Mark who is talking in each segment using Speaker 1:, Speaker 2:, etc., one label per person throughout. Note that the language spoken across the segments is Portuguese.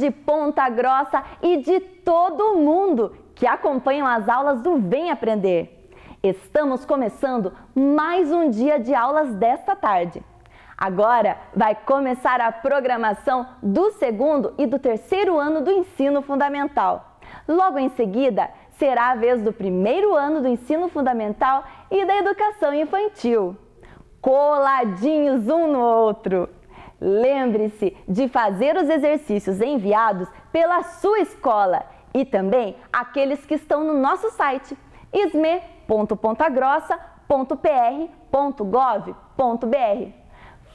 Speaker 1: de Ponta Grossa e de todo o mundo que acompanham as aulas do Vem Aprender. Estamos começando mais um dia de aulas desta tarde. Agora vai começar a programação do segundo e do terceiro ano do ensino fundamental. Logo em seguida, será a vez do primeiro ano do ensino fundamental e da educação infantil. Coladinhos um no outro. Lembre-se de fazer os exercícios enviados pela sua escola e também aqueles que estão no nosso site isme.pontagrossa.pr.gov.br.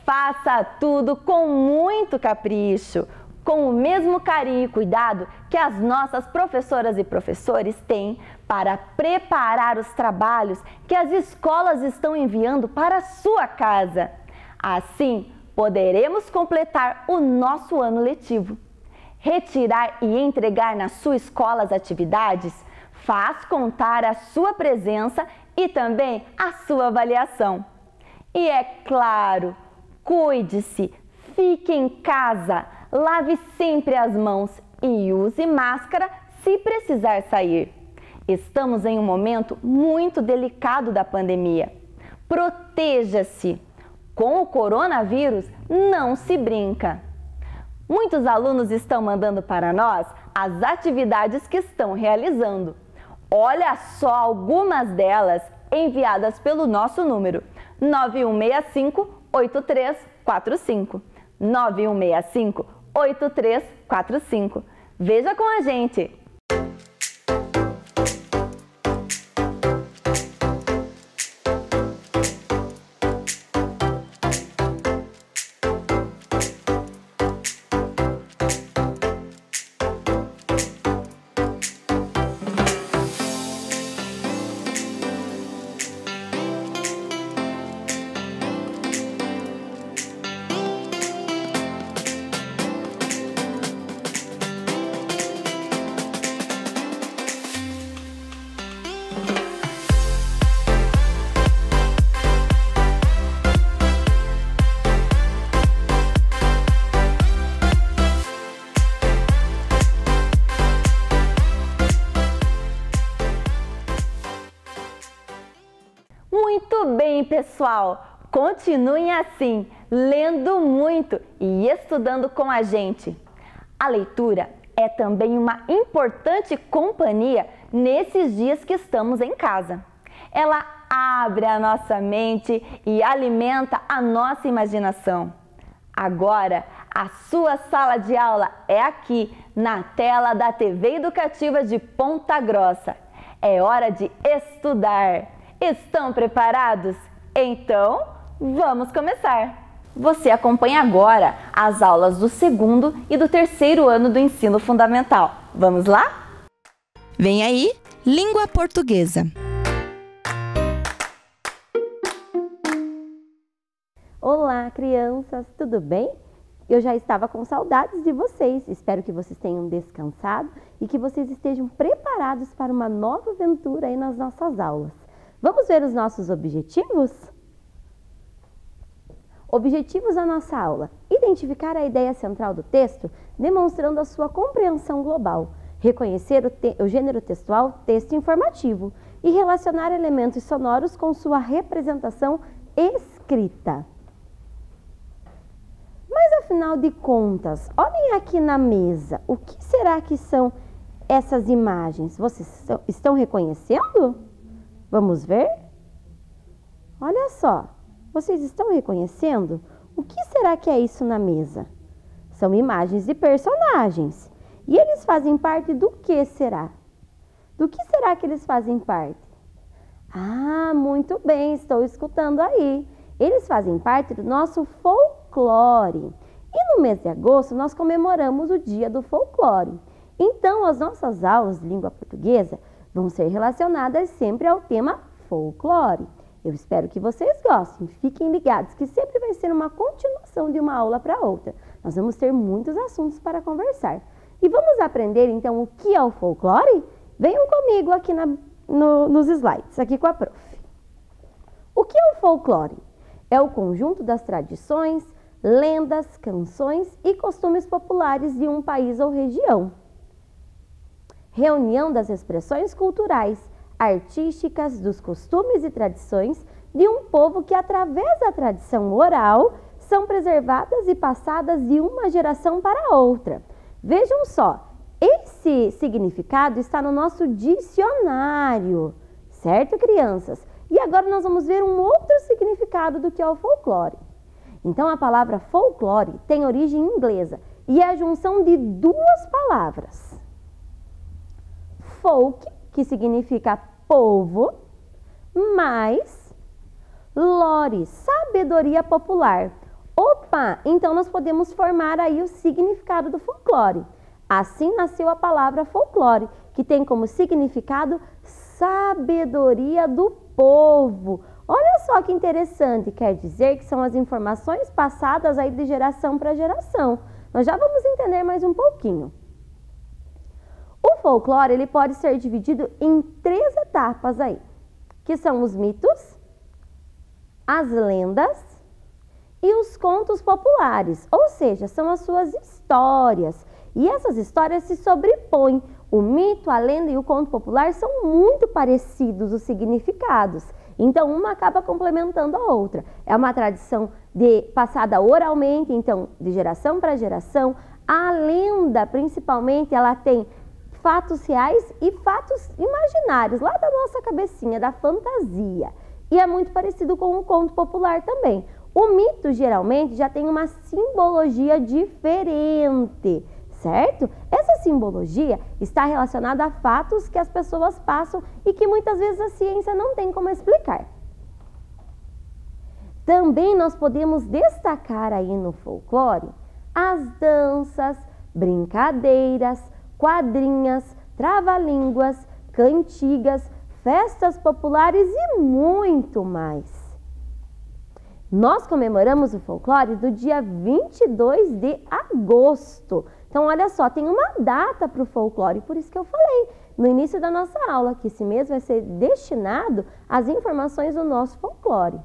Speaker 1: Faça tudo com muito capricho, com o mesmo carinho e cuidado que as nossas professoras e professores têm para preparar os trabalhos que as escolas estão enviando para a sua casa. Assim, poderemos completar o nosso ano letivo. Retirar e entregar na sua escola as atividades faz contar a sua presença e também a sua avaliação. E é claro, cuide-se, fique em casa, lave sempre as mãos e use máscara se precisar sair. Estamos em um momento muito delicado da pandemia. Proteja-se. Com o coronavírus não se brinca. Muitos alunos estão mandando para nós as atividades que estão realizando. Olha só algumas delas enviadas pelo nosso número 9165-8345. 9165-8345. Veja com a gente! Muito bem, pessoal! Continuem assim, lendo muito e estudando com a gente. A leitura é também uma importante companhia nesses dias que estamos em casa. Ela abre a nossa mente e alimenta a nossa imaginação. Agora, a sua sala de aula é aqui, na tela da TV Educativa de Ponta Grossa. É hora de estudar. Estão preparados? Então, vamos começar! Você acompanha agora as aulas do segundo e do terceiro ano do ensino fundamental. Vamos lá?
Speaker 2: Vem aí, língua portuguesa.
Speaker 3: Olá, crianças, tudo bem? Eu já estava com saudades de vocês. Espero que vocês tenham descansado e que vocês estejam preparados para uma nova aventura aí nas nossas aulas. Vamos ver os nossos objetivos? Objetivos da nossa aula: identificar a ideia central do texto, demonstrando a sua compreensão global, reconhecer o gênero textual, texto informativo, e relacionar elementos sonoros com sua representação escrita. Mas afinal de contas, olhem aqui na mesa, o que será que são essas imagens? Vocês estão reconhecendo? Vamos ver? Olha só, vocês estão reconhecendo? O que será que é isso na mesa? São imagens de personagens. E eles fazem parte do que será? Do que será que eles fazem parte? Ah, muito bem, estou escutando aí. Eles fazem parte do nosso folclore. E no mês de agosto nós comemoramos o Dia do Folclore. Então, as nossas aulas de língua portuguesa vão ser relacionadas sempre ao tema folclore. Eu espero que vocês gostem. Fiquem ligados que sempre vai ser uma continuação de uma aula para outra. Nós vamos ter muitos assuntos para conversar. E vamos aprender então o que é o folclore? Venham comigo aqui nos slides, aqui com a prof. O que é o folclore? É o conjunto das tradições, lendas, canções e costumes populares de um país ou região. Reunião das expressões culturais, artísticas, dos costumes e tradições de um povo que, através da tradição oral, são preservadas e passadas de uma geração para outra. Vejam só, esse significado está no nosso dicionário, certo, crianças? E agora nós vamos ver um outro significado do que é o folclore. Então, a palavra folclore tem origem inglesa e é a junção de duas palavras. Folk, que significa povo, mais lore, sabedoria popular. Opa, então nós podemos formar aí o significado do folclore. Assim nasceu a palavra folclore, que tem como significado sabedoria do povo. Olha só que interessante, quer dizer que são as informações passadas aí de geração para geração. Nós já vamos entender mais um pouquinho. O folclore ele pode ser dividido em 3 etapas aí, que são os mitos, as lendas e os contos populares, ou seja, são as suas histórias. E essas histórias se sobrepõem. O mito, a lenda e o conto popular são muito parecidos os significados. Então, uma acaba complementando a outra. É uma tradição passada oralmente, então, de geração para geração. A lenda, principalmente, ela tem fatos reais e fatos imaginários, lá da nossa cabecinha, da fantasia. E é muito parecido com o conto popular também. O mito, geralmente, já tem uma simbologia diferente, certo? Essa simbologia está relacionada a fatos que as pessoas passam e que muitas vezes a ciência não tem como explicar. Também nós podemos destacar aí no folclore as danças, brincadeiras, quadrinhas, trava-línguas, cantigas, festas populares e muito mais. Nós comemoramos o folclore do dia 22 de agosto. Então, olha só, tem uma data para o folclore, por isso que eu falei no início da nossa aula, que esse mês vai ser destinado às informações do nosso folclore.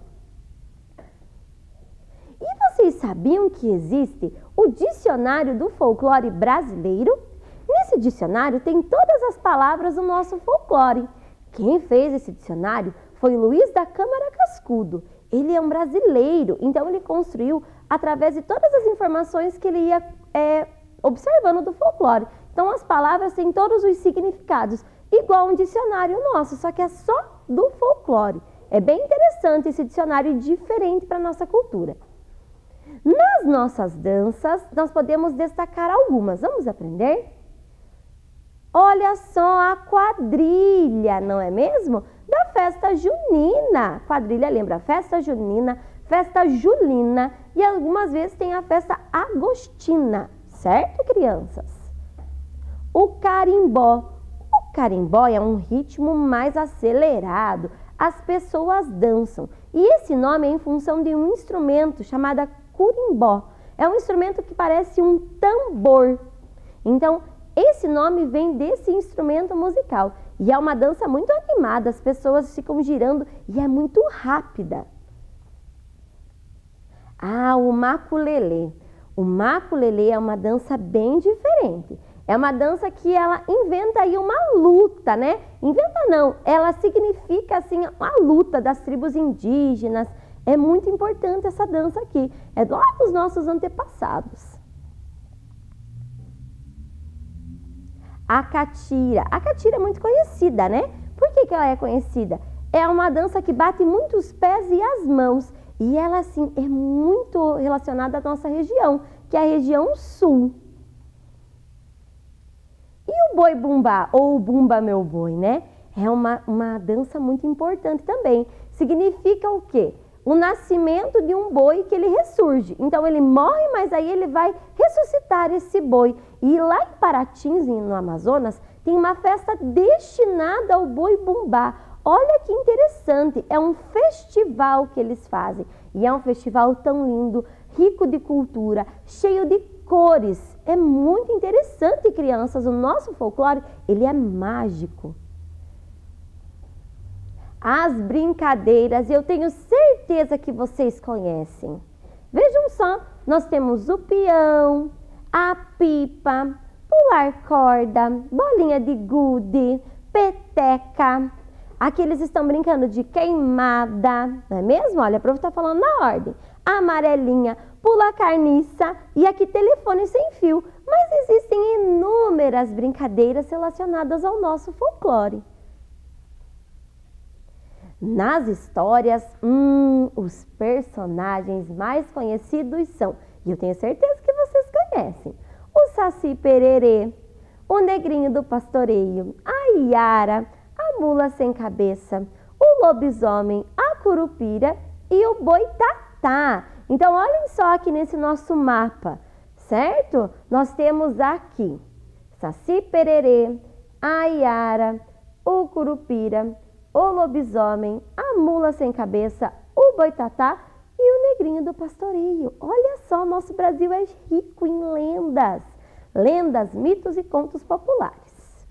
Speaker 3: E vocês sabiam que existe o Dicionário do Folclore Brasileiro? Nesse dicionário tem todas as palavras do nosso folclore. Quem fez esse dicionário foi Luiz da Câmara Cascudo. Ele é um brasileiro, então ele construiu através de todas as informações que ele ia observando do folclore. Então as palavras têm todos os significados, igual um dicionário nosso, só que é só do folclore. É bem interessante esse dicionário diferente para a nossa cultura. Nas nossas danças, nós podemos destacar algumas. Vamos aprender? Olha só a quadrilha, não é mesmo? Da festa junina. Quadrilha lembra festa junina, festa julina e algumas vezes tem a festa agostina, certo, crianças? O carimbó. O carimbó é um ritmo mais acelerado. As pessoas dançam. E esse nome é em função de um instrumento chamado curimbó. É um instrumento que parece um tambor. Então, esse nome vem desse instrumento musical. E é uma dança muito animada, as pessoas ficam girando e é muito rápida. Ah, o maculelê. O maculelê é uma dança bem diferente. É uma dança que ela inventa aí uma luta, né? Inventa não, ela significa assim a luta das tribos indígenas. É muito importante essa dança aqui. É lá dos nossos antepassados. A catira. A catira é muito conhecida, né? Por que ela é conhecida? É uma dança que bate muito os pés e as mãos. E ela, assim, é muito relacionada à nossa região, que é a região sul. E o boi bumbá, ou o bumba meu boi, né? É uma dança muito importante também. Significa o quê? O nascimento de um boi que ele ressurge. Então, ele morre, mas aí ele vai ressuscitar esse boi. E lá em Paratins, no Amazonas, tem uma festa destinada ao boi bumbá. Olha que interessante, é um festival que eles fazem. E é um festival tão lindo, rico de cultura, cheio de cores. É muito interessante, crianças. O nosso folclore, ele é mágico. As brincadeiras, eu tenho certeza que vocês conhecem. Vejam só, nós temos o peão, a pipa, pular corda, bolinha de gude, peteca. Aqui eles estão brincando de queimada, não é mesmo? Olha, a prof está falando na ordem. Amarelinha, pula carniça e aqui telefone sem fio. Mas existem inúmeras brincadeiras relacionadas ao nosso folclore. Nas histórias, os personagens mais conhecidos são, e eu tenho certeza que vocês conhecem, o Saci Pererê, o Negrinho do Pastoreio, a Iara, a Mula Sem Cabeça, o Lobisomem, a Curupira e o Boitatá. Então, olhem só aqui nesse nosso mapa, certo? Nós temos aqui Saci Pererê, a Iara, o Curupira, o Lobisomem, a Mula Sem Cabeça, o Boitatá e o Negrinho do Pastoreio. Olha só, nosso Brasil é rico em lendas. Lendas, mitos e contos populares.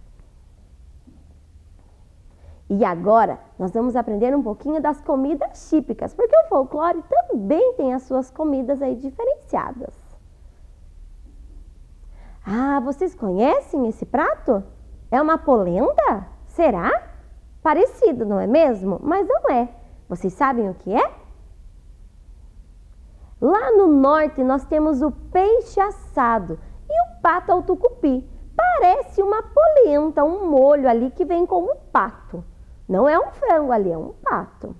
Speaker 3: E agora, nós vamos aprender um pouquinho das comidas típicas, porque o folclore também tem as suas comidas aí diferenciadas. Ah, vocês conhecem esse prato? É uma polenta? Será? Parecido, não é mesmo? Mas não é. Vocês sabem o que é? Lá no norte nós temos o peixe assado e o pato ao tucupi. Parece uma polenta, um molho ali que vem com um pato. Não é um frango ali, é um pato.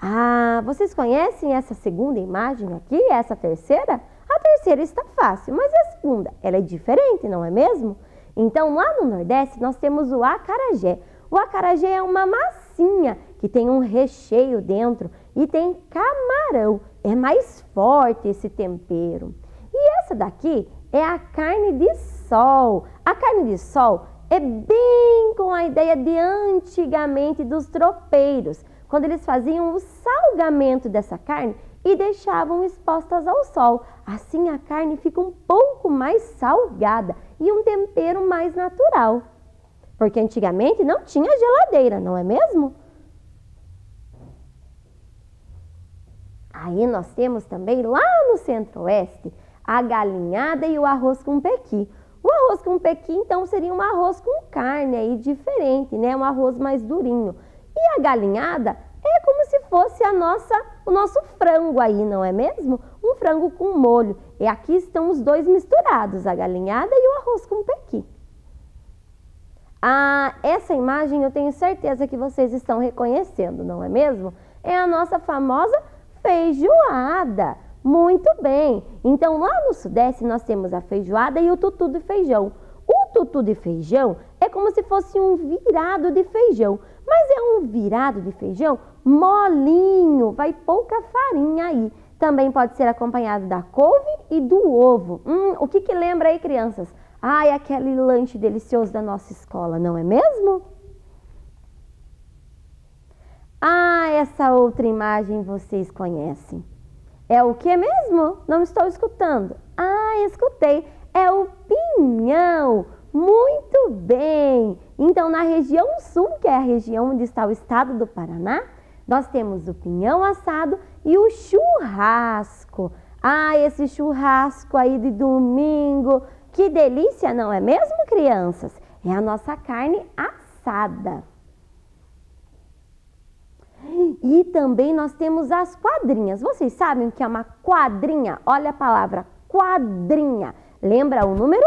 Speaker 3: Ah, vocês conhecem essa segunda imagem aqui, essa terceira? A terceira está fácil, mas a segunda, ela é diferente, não é mesmo? Então, lá no Nordeste, nós temos o acarajé. O acarajé é uma massinha que tem um recheio dentro e tem camarão. É mais forte esse tempero. E essa daqui é a carne de sol. A carne de sol é bem com a ideia de antigamente dos tropeiros, quando eles faziam o salgamento dessa carne e deixavam expostas ao sol. Assim a carne fica um pouco mais salgada e um tempero mais natural. Porque antigamente não tinha geladeira, não é mesmo? Aí nós temos também lá no Centro-Oeste a galinhada e o arroz com pequi. O arroz com pequi, então, seria um arroz com carne aí diferente, né? Um arroz mais durinho. E a galinhada é como se fosse o nosso frango aí, não é mesmo? Um frango com molho. E aqui estão os dois misturados, a galinhada e o arroz com pequi. Ah, essa imagem eu tenho certeza que vocês estão reconhecendo, não é mesmo? É a nossa famosa feijoada. Muito bem. Então, lá no Sudeste, nós temos a feijoada e o tutu de feijão. O tutu de feijão é como se fosse um virado de feijão, mas é um virado de feijão molinho, vai pouca farinha aí. Também pode ser acompanhado da couve e do ovo. O que lembra aí, crianças? Ai, aquele lanche delicioso da nossa escola, não é mesmo? Ah, essa outra imagem vocês conhecem. É o que mesmo? Não estou escutando. Ah, escutei. É o pinhão. Muito bem. Então, na região sul, que é a região onde está o estado do Paraná, nós temos o pinhão assado e o churrasco. Ah, esse churrasco aí de domingo. Que delícia, não é mesmo, crianças? É a nossa carne assada. E também nós temos as quadrinhas. Vocês sabem o que é uma quadrinha? Olha a palavra quadrinha. Lembra o número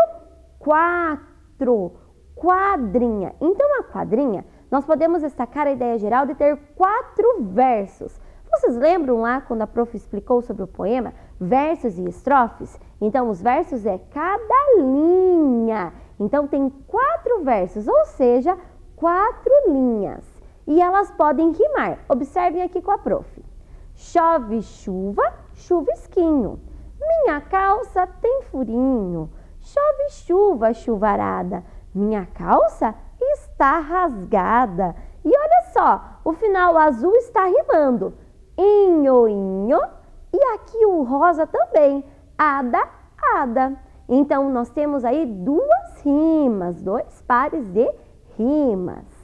Speaker 3: 4. Quadrinha. Então, a quadrinha, nós podemos destacar a ideia geral de ter 4 versos. Vocês lembram lá quando a prof explicou sobre o poema versos e estrofes? Então, os versos é cada linha. Então, tem 4 versos, ou seja, 4 linhas. E elas podem rimar. Observem aqui com a prof. Chove chuva, chuvisquinho. Minha calça tem furinho. Chove chuva, chuvarada. Minha calça está rasgada. E olha só, o final azul está rimando. Inho, inho. E aqui o rosa também. Ada, ada. Então, nós temos aí 2 rimas, 2 pares de rimas.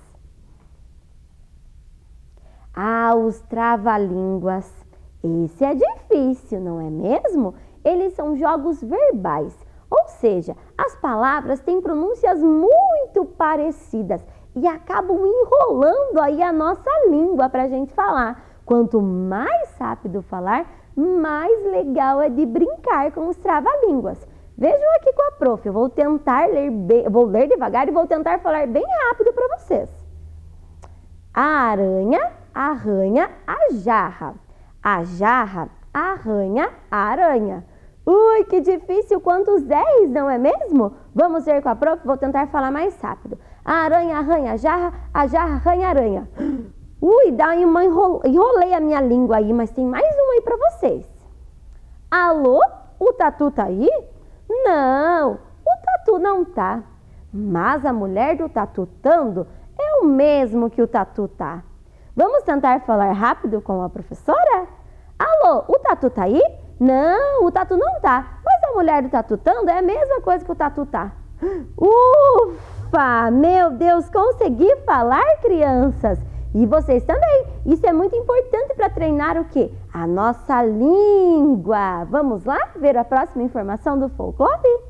Speaker 3: Ah, os trava-línguas. Esse é difícil, não é mesmo? Eles são jogos verbais, ou seja, as palavras têm pronúncias muito parecidas e acabam enrolando aí a nossa língua para a gente falar. Quanto mais rápido falar, mais legal é de brincar com os trava-línguas. Vejam aqui com a prof, eu vou tentar vou ler devagar e vou tentar falar bem rápido para vocês. A aranha arranha a jarra. A jarra arranha a aranha. Ui, que difícil, quantos R's, não é mesmo? Vamos ver com a prof, vou tentar falar mais rápido. A aranha arranha a jarra arranha a aranha. Ui, enrolei a minha língua aí, mas tem mais uma aí para vocês. Alô, o tatu tá aí? Não, o tatu não tá. Mas a mulher do tatutando é o mesmo que o tatu tá. Vamos tentar falar rápido com a professora? Alô, o tatu tá aí? Não, o tatu não tá. Mas a mulher do tatutando é a mesma coisa que o tatu tá. Ufa! Meu Deus, consegui falar, crianças! E vocês também. Isso é muito importante para treinar o quê? A nossa língua. Vamos lá ver a próxima informação do folclore?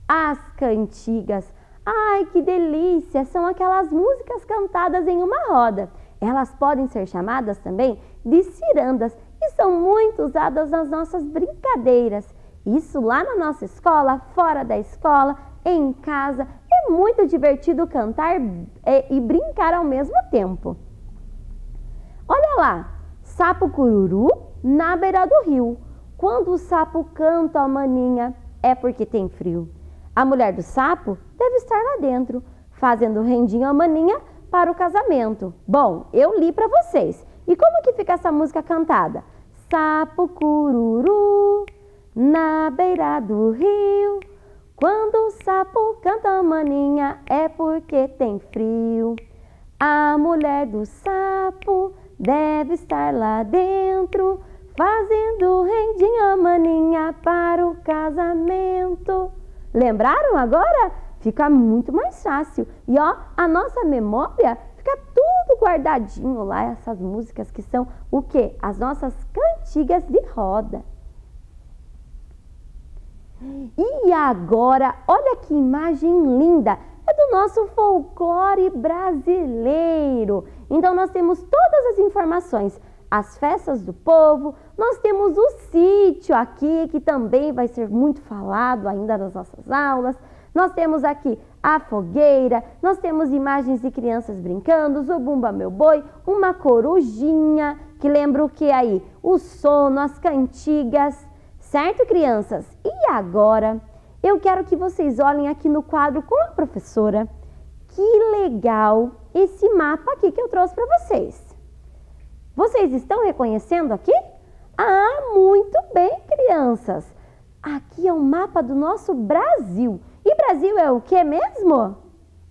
Speaker 3: As cantigas. Ai, que delícia! São aquelas músicas cantadas em uma roda. Elas podem ser chamadas também de cirandas e são muito usadas nas nossas brincadeiras. Isso lá na nossa escola, fora da escola, em casa. É muito divertido cantar e brincar ao mesmo tempo. Olha lá, sapo cururu na beira do rio. Quando o sapo canta a maninha, é porque tem frio. A mulher do sapo deve estar lá dentro, fazendo rendinho a maninha para o casamento. Bom, eu li para vocês. E como que fica essa música cantada? Sapo cururu na beira do rio. Quando o sapo canta a maninha, é porque tem frio. A mulher do sapo deve estar lá dentro, fazendo rendinho a maninha para o casamento. Lembraram agora? Fica muito mais fácil. E ó, a nossa memória fica tudo guardadinho lá, essas músicas que são o quê? As nossas cantigas de roda. E agora, olha que imagem linda! É do nosso folclore brasileiro. Então nós temos todas as informações, as festas do povo, nós temos o sítio aqui, que também vai ser muito falado ainda nas nossas aulas. Nós temos aqui a fogueira, nós temos imagens de crianças brincando, o Bumba Meu Boi, uma corujinha, que lembra o que aí? O sono, as cantigas, certo, crianças? E agora, eu quero que vocês olhem aqui no quadro com a professora. Que legal esse mapa aqui que eu trouxe para vocês. Vocês estão reconhecendo aqui? Ah, muito bem, crianças. Aqui é um mapa do nosso Brasil. E Brasil é o que mesmo?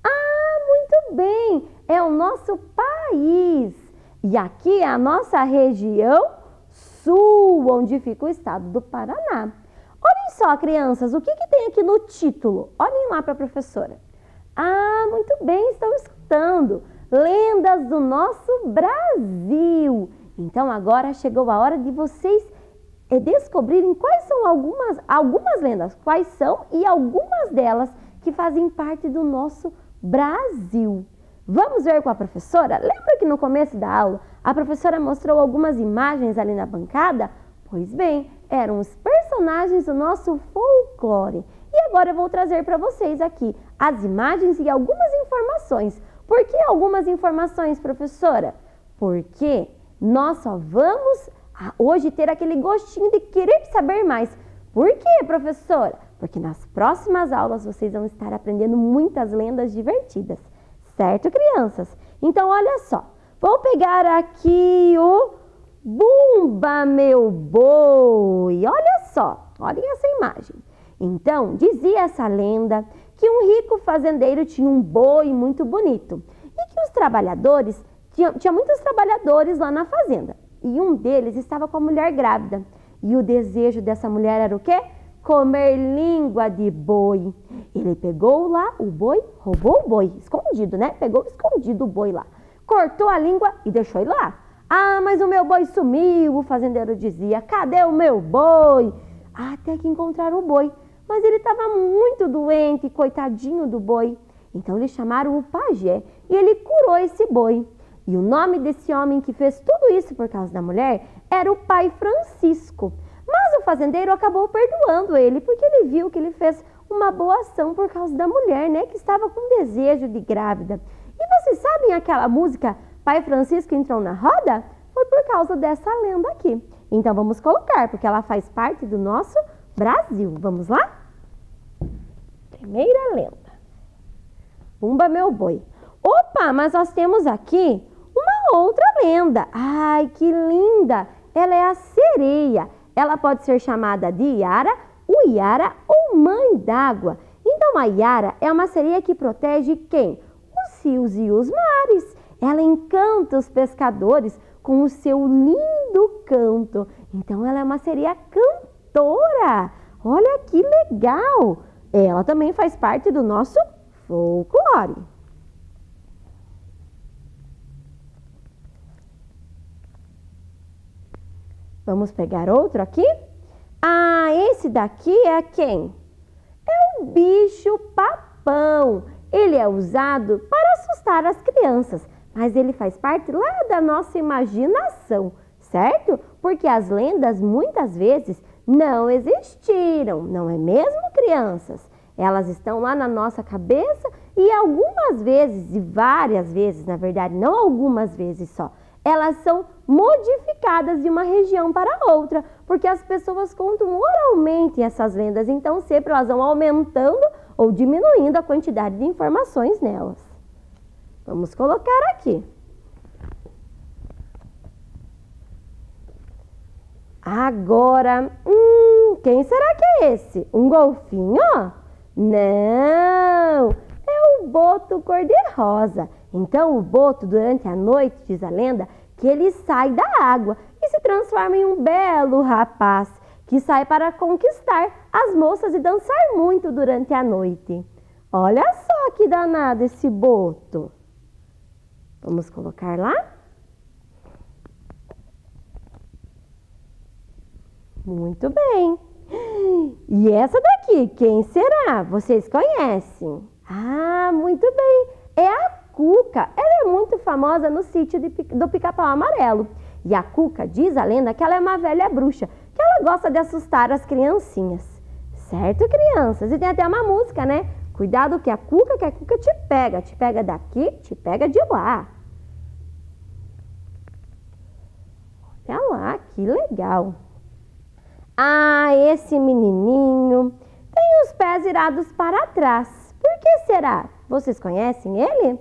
Speaker 3: Ah, muito bem, é o nosso país. E aqui é a nossa região sul, onde fica o estado do Paraná. Olhem só, crianças, o que tem aqui no título? Olhem lá para a professora. Ah, muito bem, estão escutando. Lendas do nosso Brasil. Então agora chegou a hora de vocês descobrirem quais são algumas lendas, quais são e algumas delas que fazem parte do nosso Brasil. Vamos ver com a professora? Lembra que no começo da aula a professora mostrou algumas imagens ali na bancada? Pois bem, eram os personagens do nosso folclore. E agora eu vou trazer para vocês aqui as imagens e algumas informações. Por que algumas informações, professora? Porque nós só vamos hoje ter aquele gostinho de querer saber mais. Por quê, professora? Porque nas próximas aulas vocês vão estar aprendendo muitas lendas divertidas. Certo, crianças? Então, olha só. Vou pegar aqui o Bumba Meu Boi. Olha só, olhem essa imagem. Então, dizia essa lenda que um rico fazendeiro tinha um boi muito bonito e que os trabalhadores, tinha muitos trabalhadores lá na fazenda. E um deles estava com a mulher grávida. E o desejo dessa mulher era o quê? Comer língua de boi. Ele pegou lá o boi, roubou o boi, escondido, né? Pegou escondido o boi lá. Cortou a língua e deixou ele lá. Ah, mas o meu boi sumiu, o fazendeiro dizia. Cadê o meu boi? Até que encontraram o boi, mas ele estava muito doente, coitadinho do boi. Então eles chamaram o pajé e ele curou esse boi. E o nome desse homem que fez tudo isso por causa da mulher era o pai Francisco. Mas o fazendeiro acabou perdoando ele, porque ele viu que ele fez uma boa ação por causa da mulher, né? Que estava com desejo de grávida. E vocês sabem aquela música Pai Francisco entrou na roda? Foi por causa dessa lenda aqui. Então vamos colocar, porque ela faz parte do nosso Brasil. Vamos lá? Primeira lenda. Bumba meu boi. Opa, mas nós temos aqui uma outra lenda. Ai, que linda! Ela é a sereia. Ela pode ser chamada de Iara, Uiara ou Mãe d'Água. Então a Iara é uma sereia que protege quem? Os rios e os mares. Ela encanta os pescadores com o seu lindo canto. Então ela é uma sereia cantora. Olha que legal! Ela também faz parte do nosso folclore. Vamos pegar outro aqui? Ah, esse daqui é quem? É o bicho papão. Ele é usado para assustar as crianças, mas ele faz parte lá da nossa imaginação, certo? Porque as lendas muitas vezes não existiram, não é mesmo, crianças? Elas estão lá na nossa cabeça e algumas vezes, e várias vezes, na verdade, não algumas vezes só, elas são modificadas de uma região para outra, porque as pessoas contam oralmente essas lendas, então sempre elas vão aumentando ou diminuindo a quantidade de informações nelas. Vamos colocar aqui. Agora, quem será que é esse? Um golfinho? Não, é o boto cor-de-rosa. Então o boto, durante a noite, diz a lenda, que ele sai da água e se transforma em um belo rapaz que sai para conquistar as moças e dançar muito durante a noite. Olha só que danado esse boto. Vamos colocar lá? Muito bem. E essa daqui, quem será? Vocês conhecem? Ah, muito bem. É a Cuca. Ela é muito famosa no sítio do Pica-Pau Amarelo. E a Cuca, diz a lenda, que ela é uma velha bruxa, que ela gosta de assustar as criancinhas. Certo, crianças? E tem até uma música, né? Cuidado que a Cuca te pega daqui, te pega de lá. Olha lá, que legal. Ah, esse menininho tem os pés virados para trás. Por que será? Vocês conhecem ele?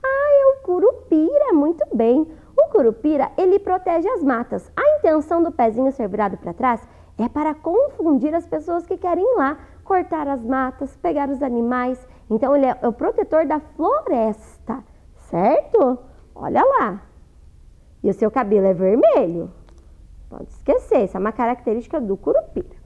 Speaker 3: Ah, é o curupira, muito bem. O curupira, ele protege as matas. A intenção do pezinho ser virado para trás é para confundir as pessoas que querem ir lá, cortar as matas, pegar os animais. Então, ele é o protetor da floresta, certo? Olha lá. E o seu cabelo é vermelho? Pode esquecer, isso é uma característica do curupira.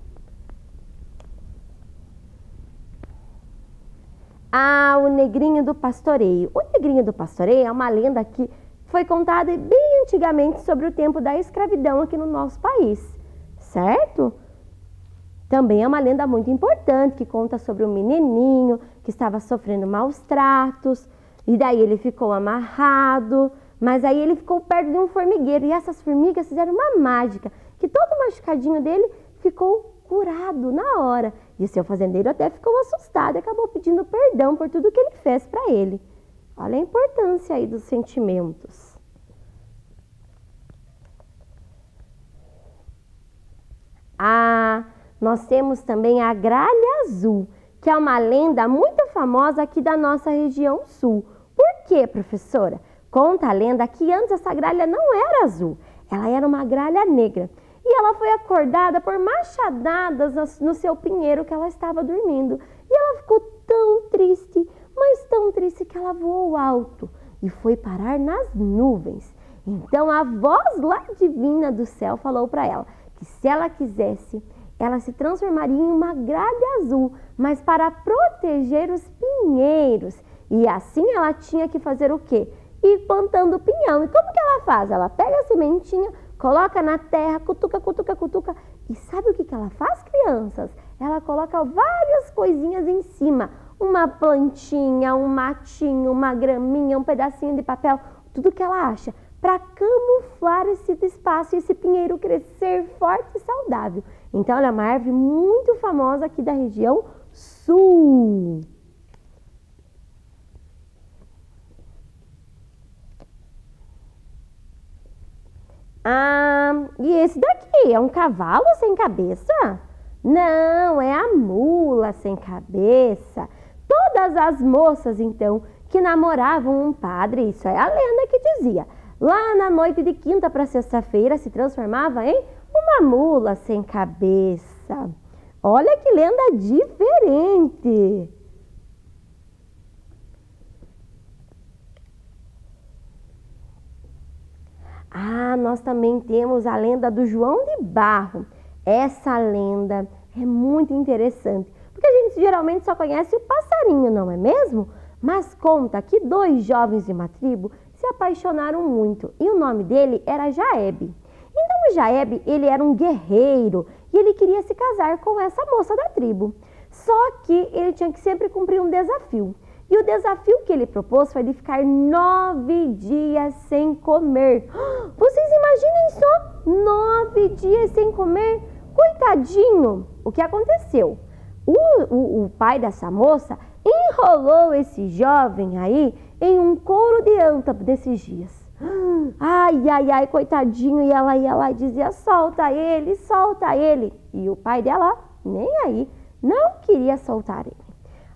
Speaker 3: Ah, o negrinho do pastoreio. O negrinho do pastoreio é uma lenda que foi contada bem antigamente sobre o tempo da escravidão aqui no nosso país, certo? Também é uma lenda muito importante que conta sobre um menininho que estava sofrendo maus tratos e daí ele ficou amarrado, mas aí ele ficou perto de um formigueiro e essas formigas fizeram uma mágica que todo machucadinho dele ficou curado na hora. E o seu fazendeiro até ficou assustado e acabou pedindo perdão por tudo que ele fez para ele. Olha a importância aí dos sentimentos. Ah, nós temos também a gralha azul, que é uma lenda muito famosa aqui da nossa região sul. Por quê, professora? Conta a lenda que antes essa gralha não era azul, ela era uma gralha negra. E ela foi acordada por machadadas no seu pinheiro que ela estava dormindo. E ela ficou tão triste, mas tão triste que ela voou alto e foi parar nas nuvens. Então a voz lá divina do céu falou para ela que se ela quisesse, ela se transformaria em uma gralha azul, mas para proteger os pinheiros. E assim ela tinha que fazer o quê? e plantando pinhão. E como que ela faz? Ela pega a sementinha, coloca na terra, cutuca, cutuca, cutuca. E sabe o que que ela faz, crianças? Ela coloca várias coisinhas em cima. Uma plantinha, um matinho, uma graminha, um pedacinho de papel, tudo que ela acha, para camuflar esse espaço e esse pinheiro crescer forte e saudável. Então, ela é uma árvore muito famosa aqui da região sul. E esse daqui é um cavalo sem cabeça? Não, é a mula sem cabeça. Todas as moças, então, que namoravam um padre, isso é a lenda que dizia, lá na noite de quinta para sexta-feira se transformava em uma mula sem cabeça. Olha que lenda diferente! Nós também temos a lenda do João de Barro. Essa lenda é muito interessante, porque a gente geralmente só conhece o passarinho, não é mesmo? Mas conta que 2 jovens de uma tribo se apaixonaram muito e o nome dele era Jaebe. Então o Jaebe, ele era um guerreiro e ele queria se casar com essa moça da tribo. Só que ele tinha que sempre cumprir um desafio. E o desafio que ele propôs foi de ficar 9 dias sem comer. Vocês imaginem só, 9 dias sem comer? Coitadinho! O que aconteceu? O pai dessa moça enrolou esse jovem aí em um couro de anta desses dias. Ai, ai, ai, coitadinho. E ela ia lá e dizia, solta ele, solta ele. E o pai dela, nem aí, não queria soltar ele.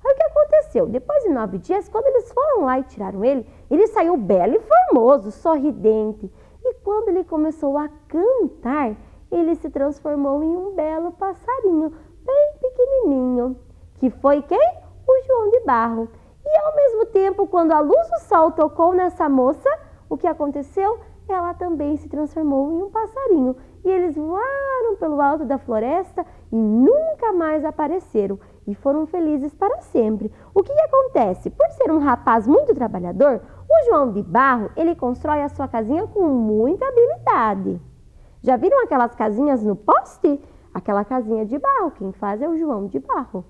Speaker 3: Aí o que aconteceu? Depois de 9 dias, quando eles foram lá e tiraram ele, ele saiu belo e formoso, sorridente. E quando ele começou a cantar, ele se transformou em um belo passarinho, bem pequenininho. Que foi quem? O João de Barro. E ao mesmo tempo, quando a luz do sol tocou nessa moça, o que aconteceu? Ela também se transformou em um passarinho. E eles voaram pelo alto da floresta e nunca mais apareceram. E foram felizes para sempre. O que acontece? Por ser um rapaz muito trabalhador, o João de Barro, ele constrói a sua casinha com muita habilidade. Já viram aquelas casinhas no poste? Aquela casinha de barro, quem faz é o João de Barro.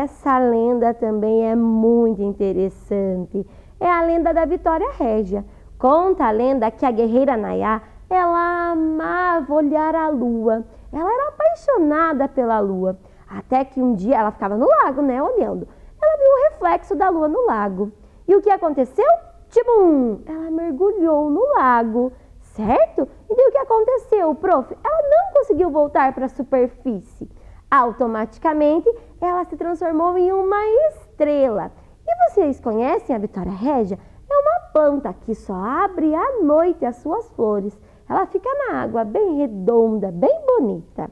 Speaker 3: Essa lenda também é muito interessante. É a lenda da Vitória Régia. Conta a lenda que a guerreira Nayá, ela amava olhar a lua. Ela era apaixonada pela lua. Até que um dia ela ficava no lago, né, olhando. Ela viu o reflexo da lua no lago. E o que aconteceu? Tibum! Ela mergulhou no lago, certo? E daí o que aconteceu, prof? Ela não conseguiu voltar para a superfície. Automaticamente, ela se transformou em uma estrela. E vocês conhecem a Vitória Régia? É uma planta que só abre à noite as suas flores. Ela fica na água, bem redonda, bem bonita.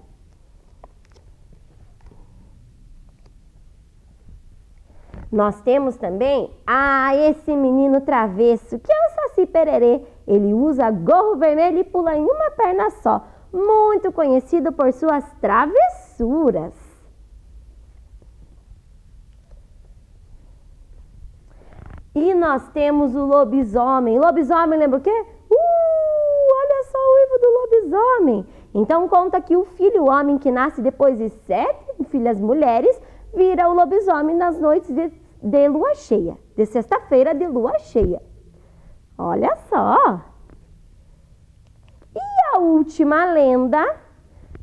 Speaker 3: Nós temos também, esse menino travesso, que é o Saci Pererê. Ele usa gorro vermelho e pula em uma perna só. Muito conhecido por suas travessuras. E nós temos o lobisomem. Lobisomem, lembra o quê? Olha só o uivo do lobisomem. Então conta que o filho homem que nasce depois de 7 filhas mulheres vira o lobisomem nas noites de lua cheia, de sexta-feira de lua cheia. Olha só! E a última lenda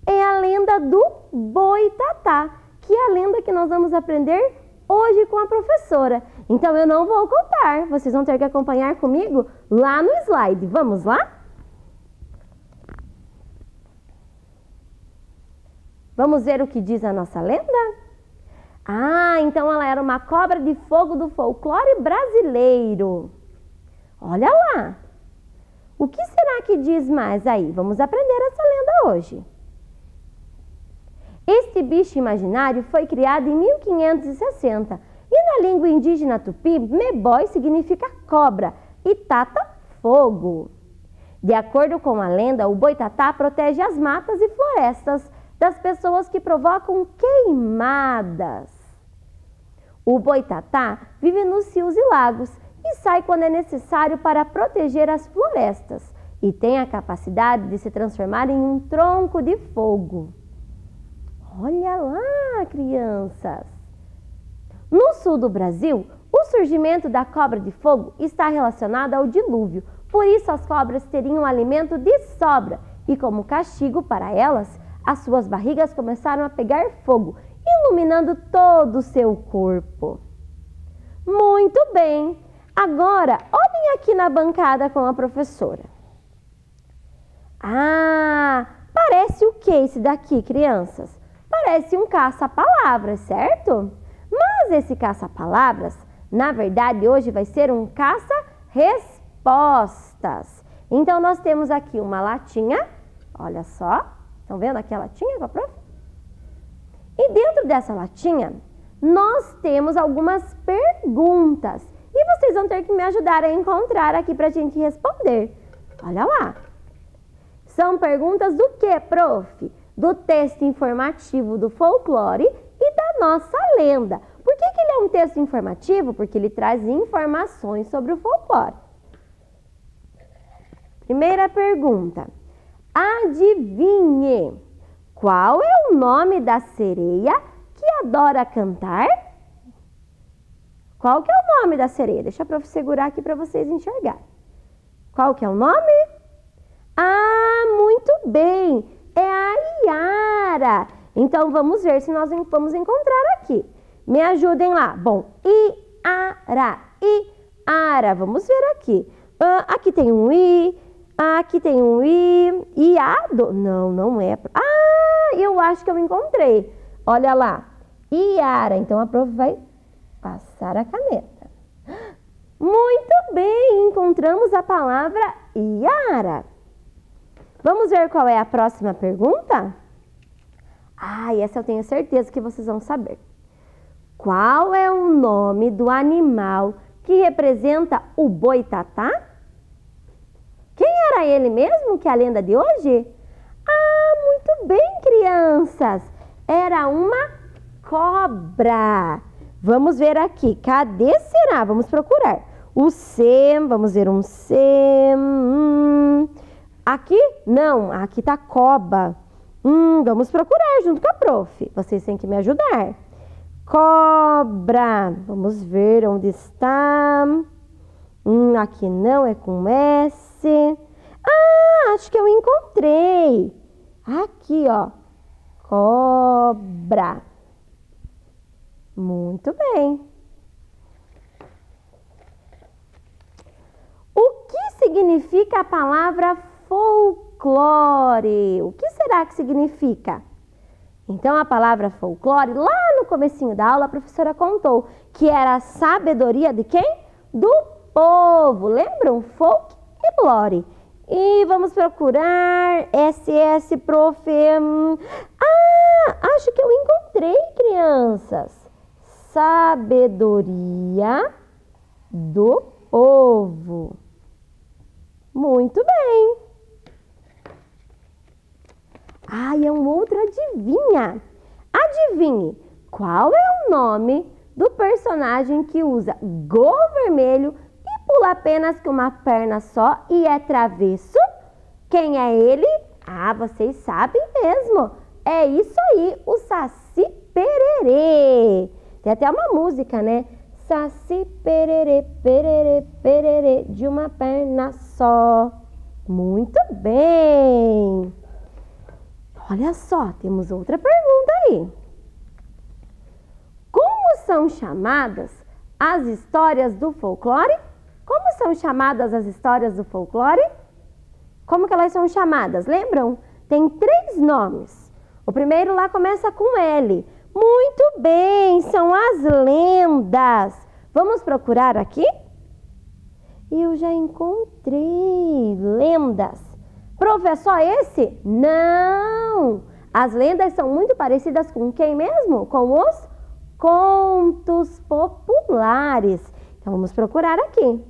Speaker 3: é a lenda do Boitatá, que é a lenda que nós vamos aprender hoje com a professora. Então eu não vou contar, vocês vão ter que acompanhar comigo lá no slide. Vamos lá? Vamos ver o que diz a nossa lenda? Então ela era uma cobra de fogo do folclore brasileiro. Olha lá! O que será que diz mais aí? Vamos aprender essa lenda hoje. Este bicho imaginário foi criado em 1560 e na língua indígena tupi, meboi significa cobra e tata, fogo. De acordo com a lenda, o boitatá protege as matas e florestas das pessoas que provocam queimadas. O boitatá vive nos rios e lagos e sai quando é necessário para proteger as florestas e tem a capacidade de se transformar em um tronco de fogo. Olha lá, crianças! No sul do Brasil, o surgimento da cobra de fogo está relacionado ao dilúvio, por isso as cobras teriam alimento de sobra e, como castigo para elas, as suas barrigas começaram a pegar fogo, iluminando todo o seu corpo. Muito bem! Agora, olhem aqui na bancada com a professora. Ah, parece o que esse daqui, crianças? Parece um caça-palavras, certo? Mas esse caça-palavras, na verdade, hoje vai ser um caça-respostas. Então, nós temos aqui uma latinha, olha só. Estão vendo aqui a latinha com a prof? E dentro dessa latinha, nós temos algumas perguntas. E vocês vão ter que me ajudar a encontrar aqui para a gente responder. Olha lá. São perguntas do que, prof? Do texto informativo do folclore e da nossa lenda. Por que ele é um texto informativo? Porque ele traz informações sobre o folclore. Primeira pergunta. Adivinhe, qual é o nome da sereia que adora cantar? Qual que é o nome da sereia? Deixa a prof segurar aqui para vocês enxergarem. Qual que é o nome? Ah, muito bem! É a Iara. Então, vamos ver se nós vamos encontrar aqui. Me ajudem lá. Bom, Iara, Iara. Vamos ver aqui. Aqui tem um I, aqui tem um I. Iado? Não, não é. Ah, eu acho que eu encontrei. Olha lá. Iara. Então, a prof vai passar a caneta. Muito bem, encontramos a palavra Iara. Vamos ver qual é a próxima pergunta? Ah, essa eu tenho certeza que vocês vão saber. Qual é o nome do animal que representa o boitatá? Quem era ele mesmo, que é a lenda de hoje? Ah, muito bem, crianças! Era uma cobra. Vamos ver aqui, cadê será? Vamos procurar. O C, vamos ver um C. Aqui? Não, aqui tá coba. Vamos procurar junto com a prof. Vocês têm que me ajudar. Cobra. Vamos ver onde está. Aqui não, é com S. Ah, acho que eu encontrei. Aqui, ó. Cobra. Muito bem. O que significa a palavra folclore? O que será que significa? Então, a palavra folclore, lá no comecinho da aula, a professora contou que era a sabedoria de quem? Do povo. Lembram? Folk e lore. E vamos procurar SS, prof. Ah, acho que eu encontrei, crianças. Sabedoria do povo. Muito bem. Ah, e é um outro adivinha. Adivinhe, qual é o nome do personagem que usa gorro vermelho e pula apenas com uma perna só e é travesso? Quem é ele? Ah, vocês sabem mesmo. É isso aí, o Saci Pererê. Tem até uma música, né? Saci pererê, pererê, pererê, de uma perna só. Muito bem. Olha só, temos outra pergunta aí. Como são chamadas as histórias do folclore? Como são chamadas as histórias do folclore? Como que elas são chamadas? Lembram? Tem 3 nomes. O primeiro lá começa com L. Muito bem, são as lendas. Vamos procurar aqui? Eu já encontrei lendas. Prof, é só esse? Não! As lendas são muito parecidas com quem mesmo? Com os contos populares. Então, vamos procurar aqui.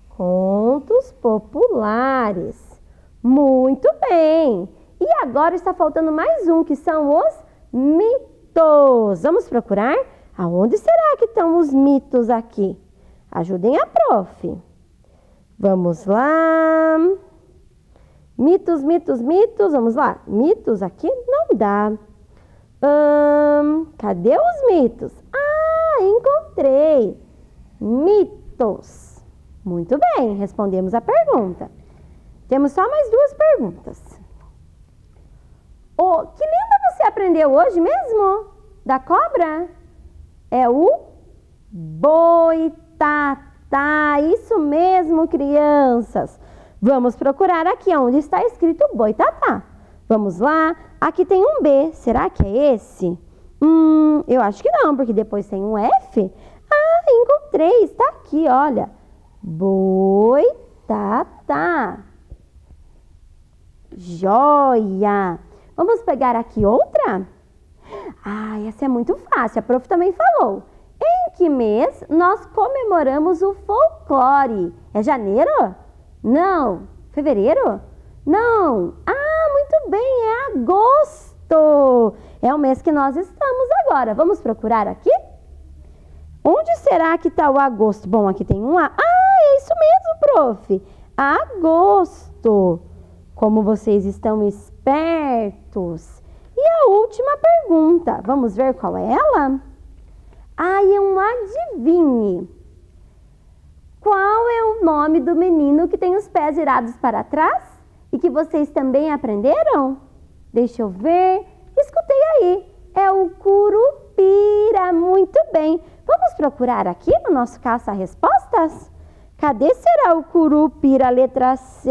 Speaker 3: Contos populares. Muito bem! E agora está faltando mais um, que são os mitos. Vamos procurar? Aonde será que estão os mitos aqui? Ajudem a prof. Vamos lá. Mitos, mitos, mitos. Vamos lá. Mitos aqui não dá. Cadê os mitos? Ah, encontrei. Mitos. Muito bem, respondemos a pergunta. Temos só mais duas perguntas. Que lenda você aprendeu hoje mesmo? Da cobra? É o boitatá. Isso mesmo, crianças. Vamos procurar aqui onde está escrito boitatá. Vamos lá. Aqui tem um B. Será que é esse? Eu acho que não, porque depois tem um F. Ah, encontrei. Está aqui, olha. Boitatá. Joia! Vamos pegar aqui outra? Ah, essa é muito fácil, a prof também falou. Em que mês nós comemoramos o folclore? É janeiro? Não. Fevereiro? Não. Ah, muito bem, é agosto. É o mês que nós estamos agora. Vamos procurar aqui? Onde será que está o agosto? Bom, aqui tem um A. Ah, é isso mesmo, prof. Agosto. Como vocês estão espertos. E a última pergunta, vamos ver qual é ela? Ah, é um adivinhe. Qual é o nome do menino que tem os pés virados para trás? E que vocês também aprenderam? Deixa eu ver. Escutei aí. É o Curupira. Muito bem. Vamos procurar aqui no nosso caça-respostas? Cadê será o Curupira? Letra C.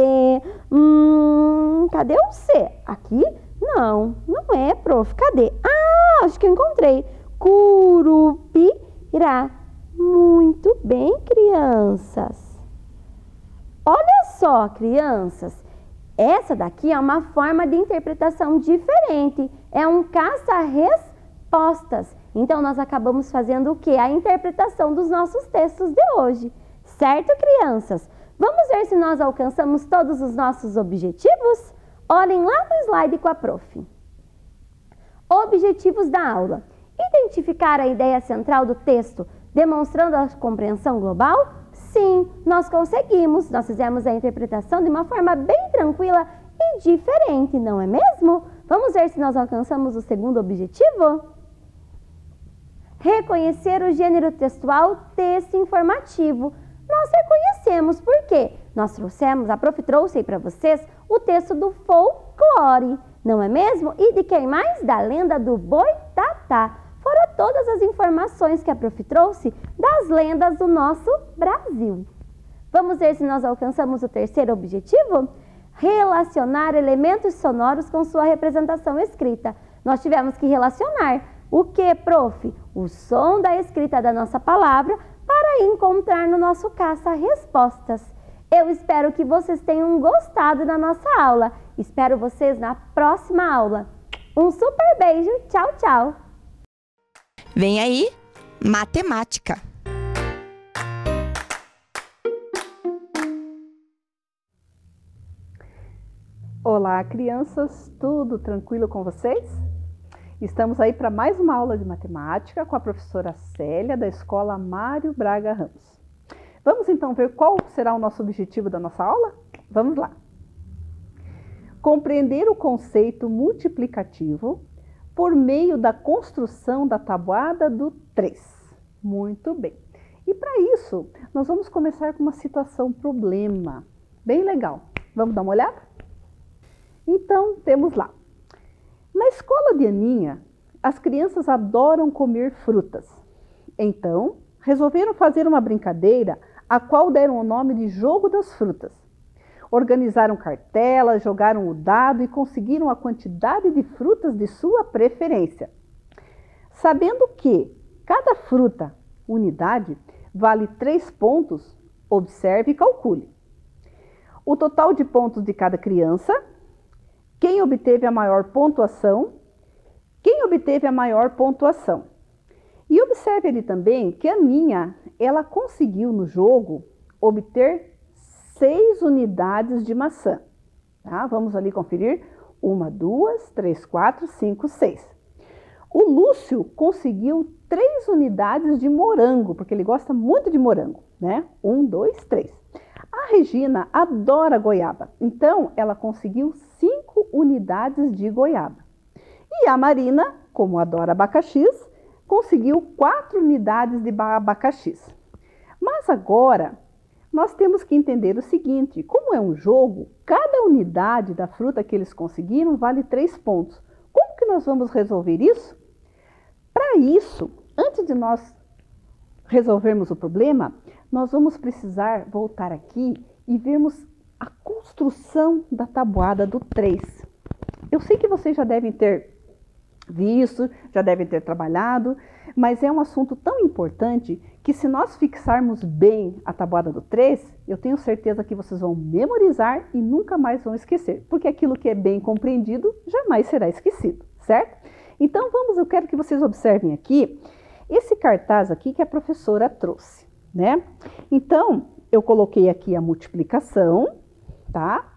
Speaker 3: Cadê o C? Aqui? Não, não é, prof. Cadê? Ah, acho que eu encontrei. Curupira. Muito bem, crianças. Olha só, crianças. Essa daqui é uma forma de interpretação diferente. É um caça-respostas. Então, nós acabamos fazendo o quê? A interpretação dos nossos textos de hoje. Certo, crianças? Vamos ver se nós alcançamos todos os nossos objetivos? Olhem lá no slide com a prof. Objetivos da aula. Identificar a ideia central do texto, demonstrando a compreensão global? Sim, nós conseguimos. Nós fizemos a interpretação de uma forma bem tranquila e diferente, não é mesmo? Vamos ver se nós alcançamos o segundo objetivo? Reconhecer o gênero textual texto informativo. Nós reconhecemos, por quê? Nós trouxemos, a prof trouxe aí para vocês o texto do folclore, não é mesmo? E de quem mais? Da lenda do boitatá. Fora todas as informações que a prof trouxe das lendas do nosso Brasil. Vamos ver se nós alcançamos o terceiro objetivo? Relacionar elementos sonoros com sua representação escrita. Nós tivemos que relacionar o que, prof? O som da escrita da nossa palavra para encontrar no nosso caça-respostas. Eu espero que vocês tenham gostado da nossa aula. Espero vocês na próxima aula. Um super beijo. Tchau, tchau.
Speaker 2: Vem aí, matemática.
Speaker 4: Olá, crianças, tudo tranquilo com vocês? Estamos aí para mais uma aula de matemática com a professora Célia, da Escola Mário Braga Ramos. Vamos então ver qual será o nosso objetivo da nossa aula? Vamos lá. Compreender o conceito multiplicativo por meio da construção da tabuada do 3. Muito bem. E para isso, nós vamos começar com uma situação problema. Bem legal. Vamos dar uma olhada? Então, temos lá. Na escola de Aninha, as crianças adoram comer frutas. Então, resolveram fazer uma brincadeira a qual deram o nome de Jogo das Frutas. Organizaram cartelas, jogaram o dado e conseguiram a quantidade de frutas de sua preferência. Sabendo que cada fruta, unidade, vale 3 pontos, observe e calcule. O total de pontos de cada criança, quem obteve a maior pontuação, E observe ali também que a Aninha, ela conseguiu no jogo obter 6 unidades de maçã. Tá? Vamos ali conferir 1, 2, 3, 4, 5, 6. O Lúcio conseguiu 3 unidades de morango, porque ele gosta muito de morango, né? 1, 2, 3. A Regina adora goiaba, então ela conseguiu 5 unidades de goiaba. E a Marina, como adora abacaxis, conseguiu 4 unidades de abacaxis. Mas agora, nós temos que entender o seguinte, como é um jogo, cada unidade da fruta que eles conseguiram vale 3 pontos. Como que nós vamos resolver isso? Para isso, antes de nós resolvermos o problema, nós vamos precisar voltar aqui e vermos a construção da tabuada do 3. Eu sei que vocês já devem ter visto, já devem ter trabalhado, mas é um assunto tão importante que se nós fixarmos bem a tabuada do 3, eu tenho certeza que vocês vão memorizar e nunca mais vão esquecer, porque aquilo que é bem compreendido jamais será esquecido, certo? Então eu quero que vocês observem aqui esse cartaz aqui que a professora trouxe, né? Então, eu coloquei aqui a multiplicação, tá?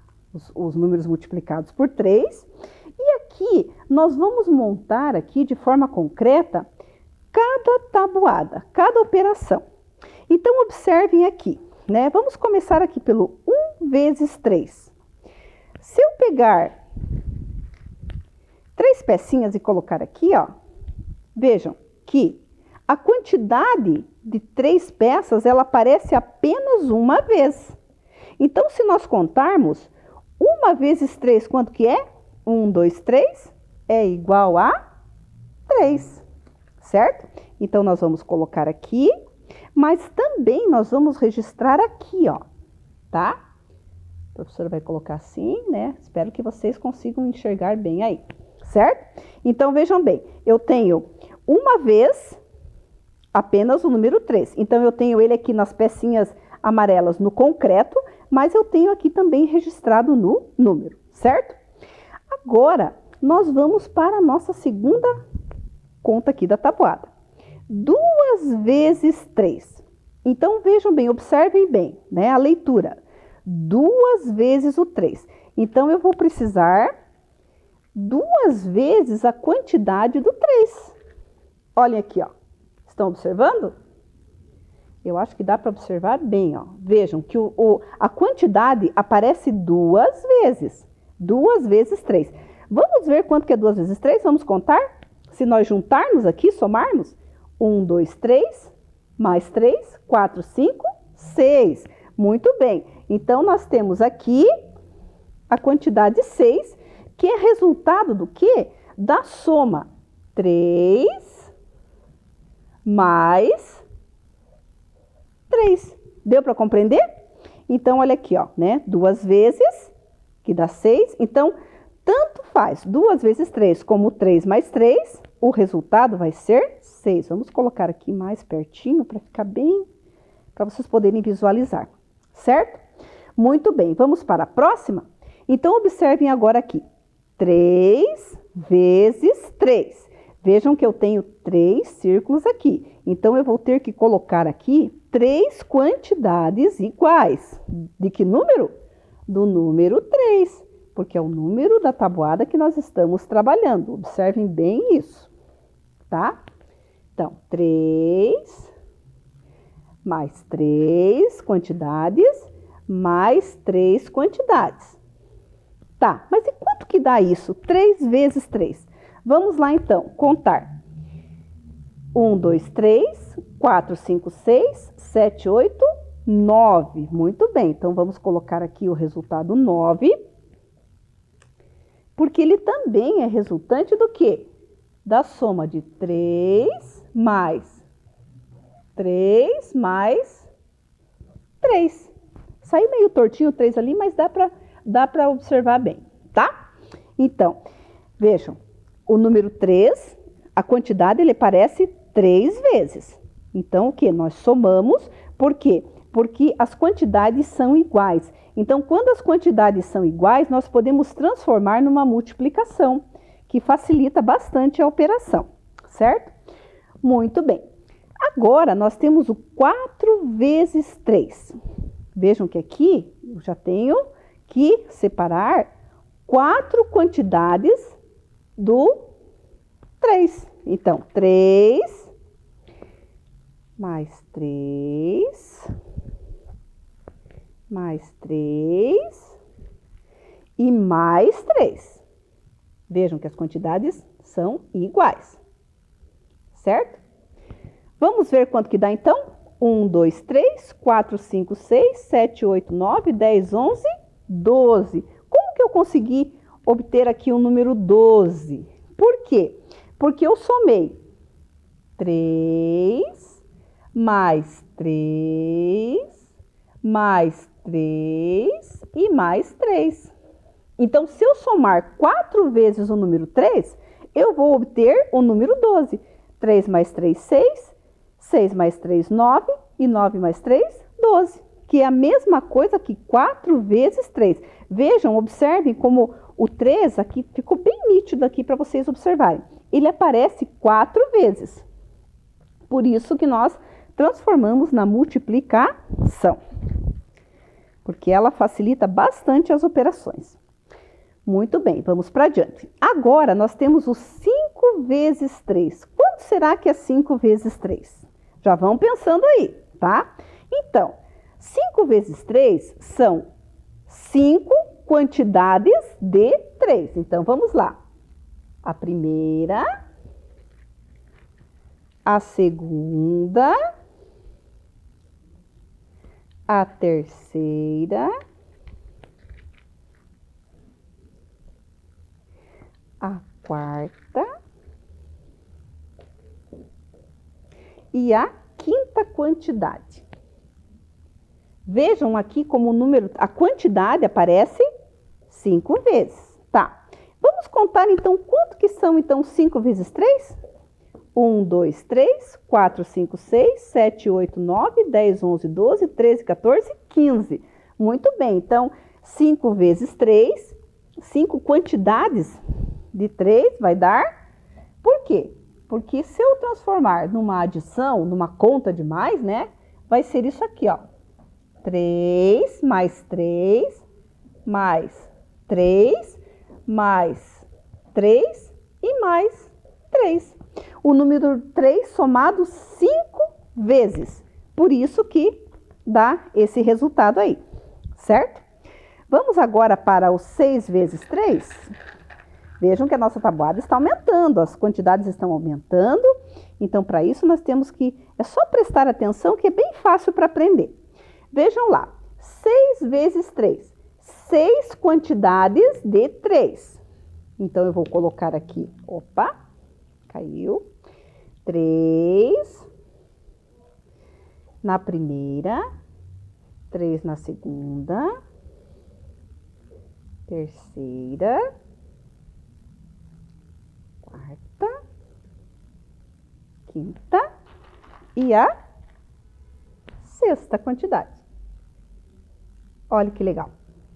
Speaker 4: Os números multiplicados por 3. E aqui, nós vamos montar aqui de forma concreta cada tabuada, cada operação. Então, observem aqui, né? Vamos começar aqui pelo 1 vezes 3. Se eu pegar 3 pecinhas e colocar aqui, ó, vejam que a quantidade de 3 peças, ela aparece apenas uma vez. Então, se nós contarmos, 1 vezes 3, quanto que é? 1, 2, 3, é igual a 3, certo? Então, nós vamos colocar aqui, mas também nós vamos registrar aqui, ó, tá? A professora vai colocar assim, né? Espero que vocês consigam enxergar bem aí, certo? Então, vejam bem, eu tenho uma vez apenas o número 3. Então, eu tenho ele aqui nas pecinhas amarelas no concreto, mas eu tenho aqui também registrado no número, certo? Agora, nós vamos para a nossa segunda conta aqui da tabuada. 2 vezes 3. Então, vejam bem, observem bem, né, a leitura. 2 vezes o 3. Então, eu vou precisar 2 vezes a quantidade do 3. Olhem aqui, ó. Estão observando? Eu acho que dá para observar bem, ó. Vejam que a quantidade aparece 2 vezes. 2 vezes 3. Vamos ver quanto que é 2 vezes 3? Vamos contar? Se nós juntarmos aqui, somarmos. 1, 2, 3, mais 3, 4, 5, 6. Muito bem. Então, nós temos aqui a quantidade 6, que é resultado do quê? Da soma 3 mais 3. Deu para compreender? Então, olha aqui, ó, né? 2 vezes, que dá 6. Então, tanto faz 2 vezes 3 como 3 mais 3, o resultado vai ser 6. Vamos colocar aqui mais pertinho para ficar bem, para vocês poderem visualizar, certo? Muito bem, vamos para a próxima? Então, observem agora aqui. 3 vezes 3. Vejam que eu tenho 3 círculos aqui. Então, eu vou ter que colocar aqui 3 quantidades iguais. De que número? Do número 3, porque é o número da tabuada que nós estamos trabalhando. Observem bem isso, tá? Então, 3 mais 3 quantidades mais 3 quantidades. Tá, mas e quanto que dá isso? 3 vezes 3. Vamos lá, então, contar. 1, 2, 3, 4, 5, 6, 7, 8, 9. Muito bem, então vamos colocar aqui o resultado 9. Porque ele também é resultante do quê? Da soma de 3 mais 3 mais 3. Saiu meio tortinho o 3 ali, mas dá pra observar bem, tá? Então, vejam, o número 3, a quantidade, ele aparece 3 vezes. Então, o que? Nós somamos, por quê? Porque as quantidades são iguais. Então, quando as quantidades são iguais, nós podemos transformar numa multiplicação, que facilita bastante a operação, certo? Muito bem. Agora, nós temos o 4 vezes 3. Vejam que aqui eu já tenho que separar 4 quantidades do 3. Então, 3 mais 3 mais 3 e mais 3. Vejam que as quantidades são iguais, certo? Vamos ver quanto que dá então? 1, 2, 3, 4, 5, 6, 7, 8, 9, 10, 11, 12. Como que eu consegui obter aqui o número 12? Por quê? Porque eu somei 3 mais 3 mais 3 e mais 3. Então, se eu somar 4 vezes o número 3, eu vou obter o número 12. 3 mais 3, 6. 6 mais 3, 9. E 9 mais 3, 12. Que é a mesma coisa que 4 vezes 3. Vejam, observem como o 3 aqui ficou bem nítido aqui para vocês observarem. Ele aparece 4 vezes. Por isso que nós transformamos na multiplicação. Porque ela facilita bastante as operações. Muito bem, vamos para adiante. Agora, nós temos o 5 vezes 3. Quanto será que é 5 vezes 3? Já vão pensando aí, tá? Então, 5 vezes 3 são 5 quantidades de 3. Então, vamos lá. A primeira, a segunda, a terceira, a quarta e a quinta quantidade. Vejam aqui como o número, a quantidade aparece 5 vezes, tá? Vamos contar então quanto que são então 5 vezes 3? 1, 2, 3, 4, 5, 6, 7, 8, 9, 10, 11, 12, 13, 14, 15. Muito bem, então 5 vezes 3, 5 quantidades de 3 vai dar. Por quê? Porque se eu transformar numa adição, numa conta de mais, né? Vai ser isso aqui, ó. 3 mais 3 mais 3 mais 3 e mais 3. O número 3 somado 5 vezes. Por isso que dá esse resultado aí, certo? Vamos agora para o 6 vezes 3. Vejam que a nossa tabuada está aumentando, as quantidades estão aumentando. Então, para isso, nós temos que... É só prestar atenção que é bem fácil para aprender. Vejam lá, 6 vezes 3. 6 quantidades de 3. Então, eu vou colocar aqui, opa, caiu. 3 na primeira, 3 na segunda, terceira, quarta, quinta e a sexta quantidade. Olha que legal,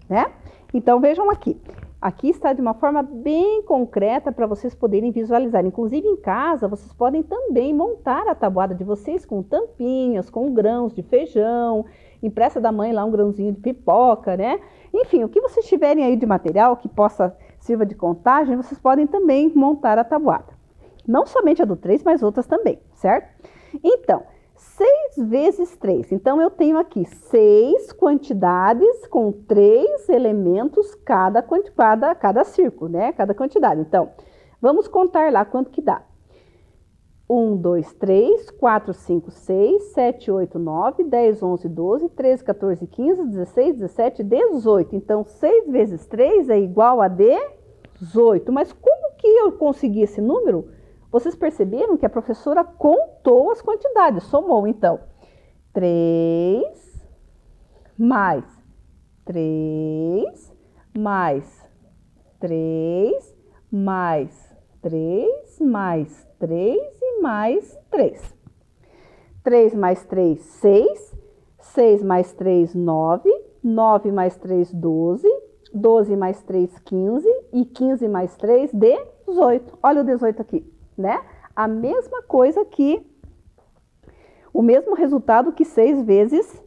Speaker 4: né? Então, vejam aqui. Aqui está de uma forma bem concreta para vocês poderem visualizar. Inclusive, em casa, vocês podem também montar a tabuada de vocês com tampinhas, com grãos de feijão, empresta da mãe lá um grãozinho de pipoca, né? Enfim, o que vocês tiverem aí de material que possa sirva de contagem, vocês podem também montar a tabuada. Não somente a do 3, mas outras também, certo? Então, 6 vezes 3. Então, eu tenho aqui 6 quantidades com 3 elementos cada círculo, né? Cada quantidade. Então, vamos contar lá quanto que dá. 1, 2, 3, 4, 5, 6, 7, 8, 9, 10, 11, 12, 13, 14, 15, 16, 17, 18. Então, 6 vezes 3 é igual a 18. Mas como que eu consegui esse número? Vocês perceberam que a professora contou as quantidades, somou. Então, 3 mais 3 mais 3 mais 3 mais 3 e mais 3. 3 mais 3, 6. 6 mais 3, 9. 9 mais 3, 12. 12 mais 3, 15. E 15 mais 3, 18. Olha o 18 aqui, né? A mesma coisa que... O mesmo resultado que 6 vezes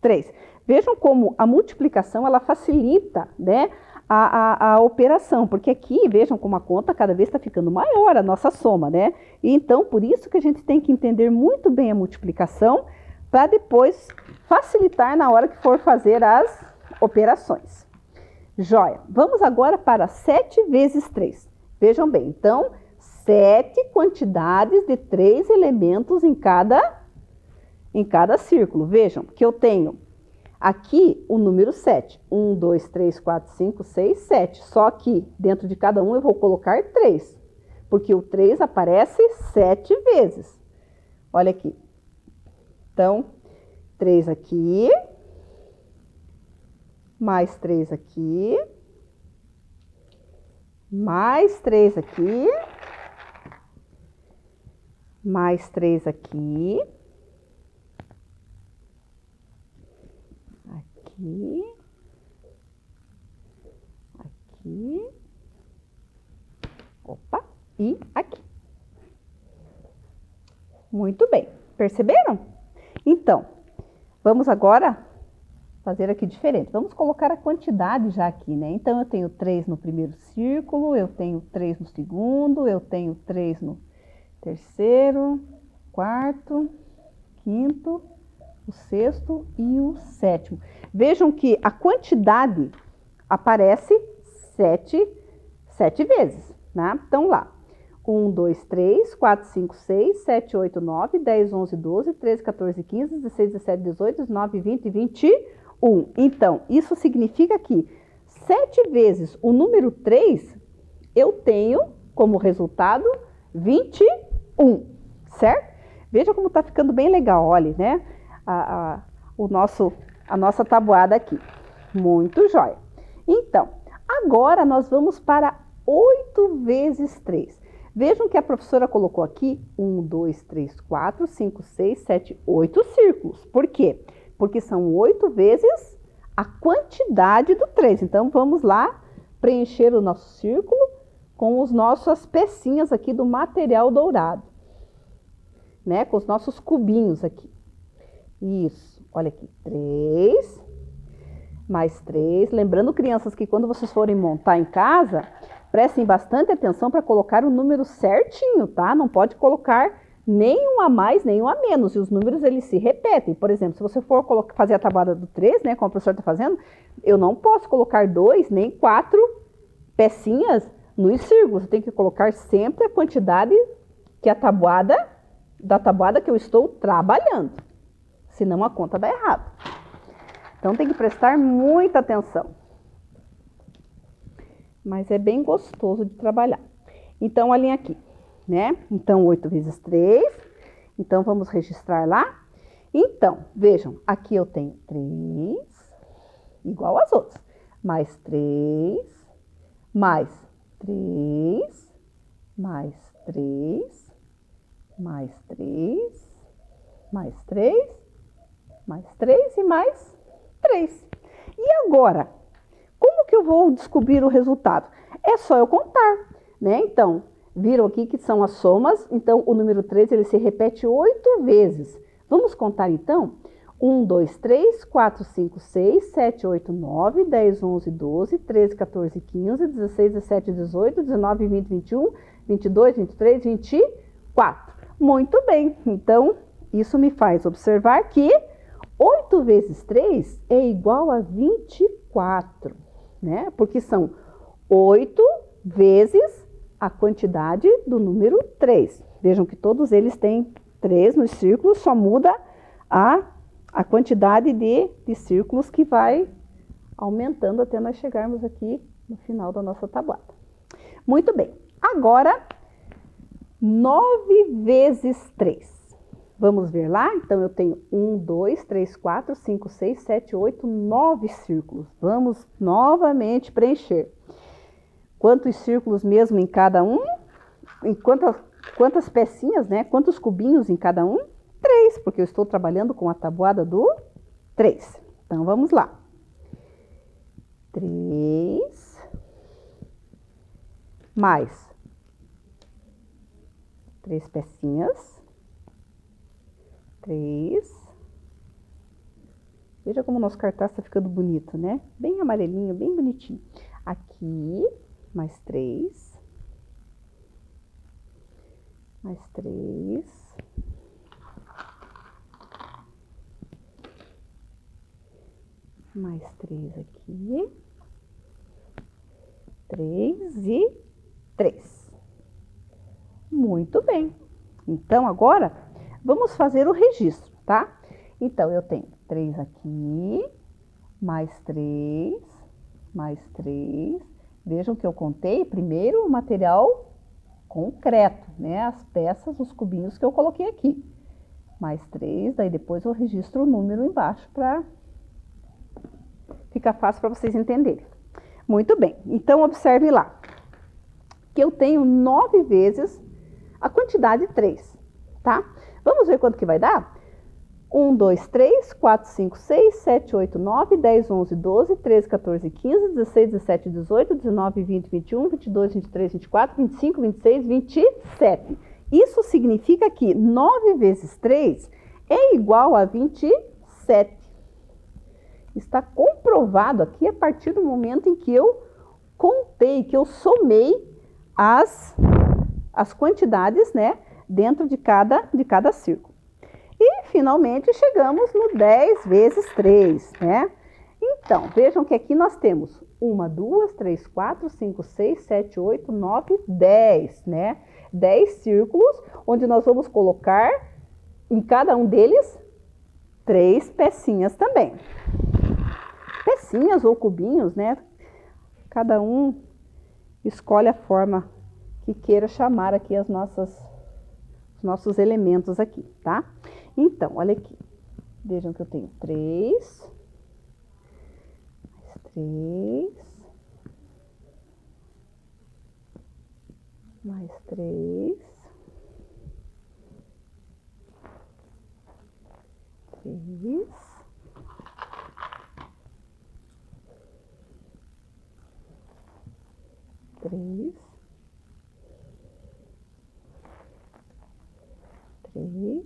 Speaker 4: 3. Vejam como a multiplicação, ela facilita, né? a operação, porque aqui, vejam como a conta cada vez está ficando maior, a nossa soma, né? E então, por isso que a gente tem que entender muito bem a multiplicação, para depois facilitar na hora que for fazer as operações. Joia! Vamos agora para 7 vezes 3. Vejam bem, então, 7 quantidades de 3 elementos em cada círculo. Vejam que eu tenho aqui o número 7. 1, 2, 3, 4, 5, 6, 7. Só que dentro de cada um eu vou colocar 3, porque o 3 aparece 7 vezes. Olha aqui. Então, 3 aqui, mais 3 aqui, mais 3 aqui, mais 3 aqui, aqui, aqui, opa, e aqui. Muito bem, perceberam? Então, vamos agora fazer aqui diferente. Vamos colocar a quantidade já aqui, né? Então, eu tenho 3 no primeiro círculo, eu tenho 3 no segundo, eu tenho 3 no terceiro, quarto, quinto, o sexto e o sétimo. Vejam que a quantidade aparece 7 vezes, né? Então, lá. 1, 2, 3, 4, 5, 6, 7, 8, 9, 10, 11, 12, 13, 14, 15, 16, 17, 18, 19, 20 e 21. Então, isso significa que 7 vezes o número 3, eu tenho como resultado 21, certo? Veja como está ficando bem legal, olha, né? A nossa tabuada aqui. Muito jóia. Então, agora nós vamos para 8 vezes 3. Vejam que a professora colocou aqui 1, 2, 3, 4, 5, 6, 7, 8 círculos. Por quê? Porque são 8 vezes a quantidade do 3. Então, vamos lá preencher o nosso círculo com as nossas pecinhas aqui do material dourado, né? Com os nossos cubinhos aqui. Isso, olha aqui, 3, mais 3. Lembrando, crianças, que quando vocês forem montar em casa, prestem bastante atenção para colocar o número certinho, tá? Não pode colocar nenhum a mais, nenhum a menos. E os números, eles se repetem. Por exemplo, se você for fazer a tabuada do 3, né, como a professora está fazendo, eu não posso colocar 2 nem 4 pecinhas nos círculos. Eu tenho que colocar sempre a quantidade que da tabuada que eu estou trabalhando. Senão a conta dá errado. Então, tem que prestar muita atenção. Mas é bem gostoso de trabalhar. Então, olhem aqui, né? Então, 8 vezes 3. Então, vamos registrar lá. Então, vejam, aqui eu tenho 3, igual às outras. Mais 3, mais 3, mais 3, mais 3, mais 3, mais 3 e mais 3. E agora, como que eu vou descobrir o resultado? É só eu contar, né? Então, viram aqui que são as somas, então o número 3 ele se repete 8 vezes. Vamos contar então? 1, 2, 3, 4, 5, 6, 7, 8, 9, 10, 11, 12, 13, 14, 15, 16, 17, 18, 19, 20, 21, 22, 23, 24. Muito bem, então isso me faz observar que 8 vezes 3 é igual a 24, né? Porque são 8 vezes a quantidade do número 3. Vejam que todos eles têm 3 nos círculos, só muda a quantidade de círculos que vai aumentando até nós chegarmos aqui no final da nossa tabuada. Muito bem, agora 9 vezes 3. Vamos ver lá? Então, eu tenho 1, 2, 3, 4, 5, 6, 7, 8, 9 círculos. Vamos novamente preencher. Quantos círculos mesmo em cada um? Em quantas pecinhas, né? Quantos cubinhos em cada um? 3, porque eu estou trabalhando com a tabuada do 3. Então, vamos lá. 3 mais 3 pecinhas. 3. Veja como o nosso cartaz está ficando bonito, né? Bem amarelinho, bem bonitinho. Aqui, mais 3. Mais 3. Mais 3 aqui. 3 e 3. Muito bem. Então, agora, vamos fazer o registro, tá? Então, eu tenho 3 aqui, mais 3, mais 3. Vejam que eu contei primeiro o material concreto, né? As peças, os cubinhos que eu coloquei aqui. Mais 3, daí depois eu registro o número embaixo para ficar fácil para vocês entenderem. Muito bem, então observe lá, que eu tenho 9 vezes a quantidade 3, tá? Vamos ver quanto que vai dar? 1, 2, 3, 4, 5, 6, 7, 8, 9, 10, 11, 12, 13, 14, 15, 16, 17, 18, 19, 20, 21, 22, 23, 24, 25, 26, 27. Isso significa que 9 vezes 3 é igual a 27. Está comprovado aqui a partir do momento em que eu contei, que eu somei as quantidades, né, dentro de cada círculo. E, finalmente, chegamos no 10 vezes 3, né? Então, vejam que aqui nós temos 1, 2, 3, 4, 5, 6, 7, 8, 9, 10, né? 10 círculos, onde nós vamos colocar em cada um deles 3 pecinhas também. Pecinhas ou cubinhos, né? Cada um escolhe a forma que queira chamar aqui os nossos elementos aqui, tá? Então, olha aqui. Vejam que eu tenho 3, mais 3, mais 3, 3, 3, 3,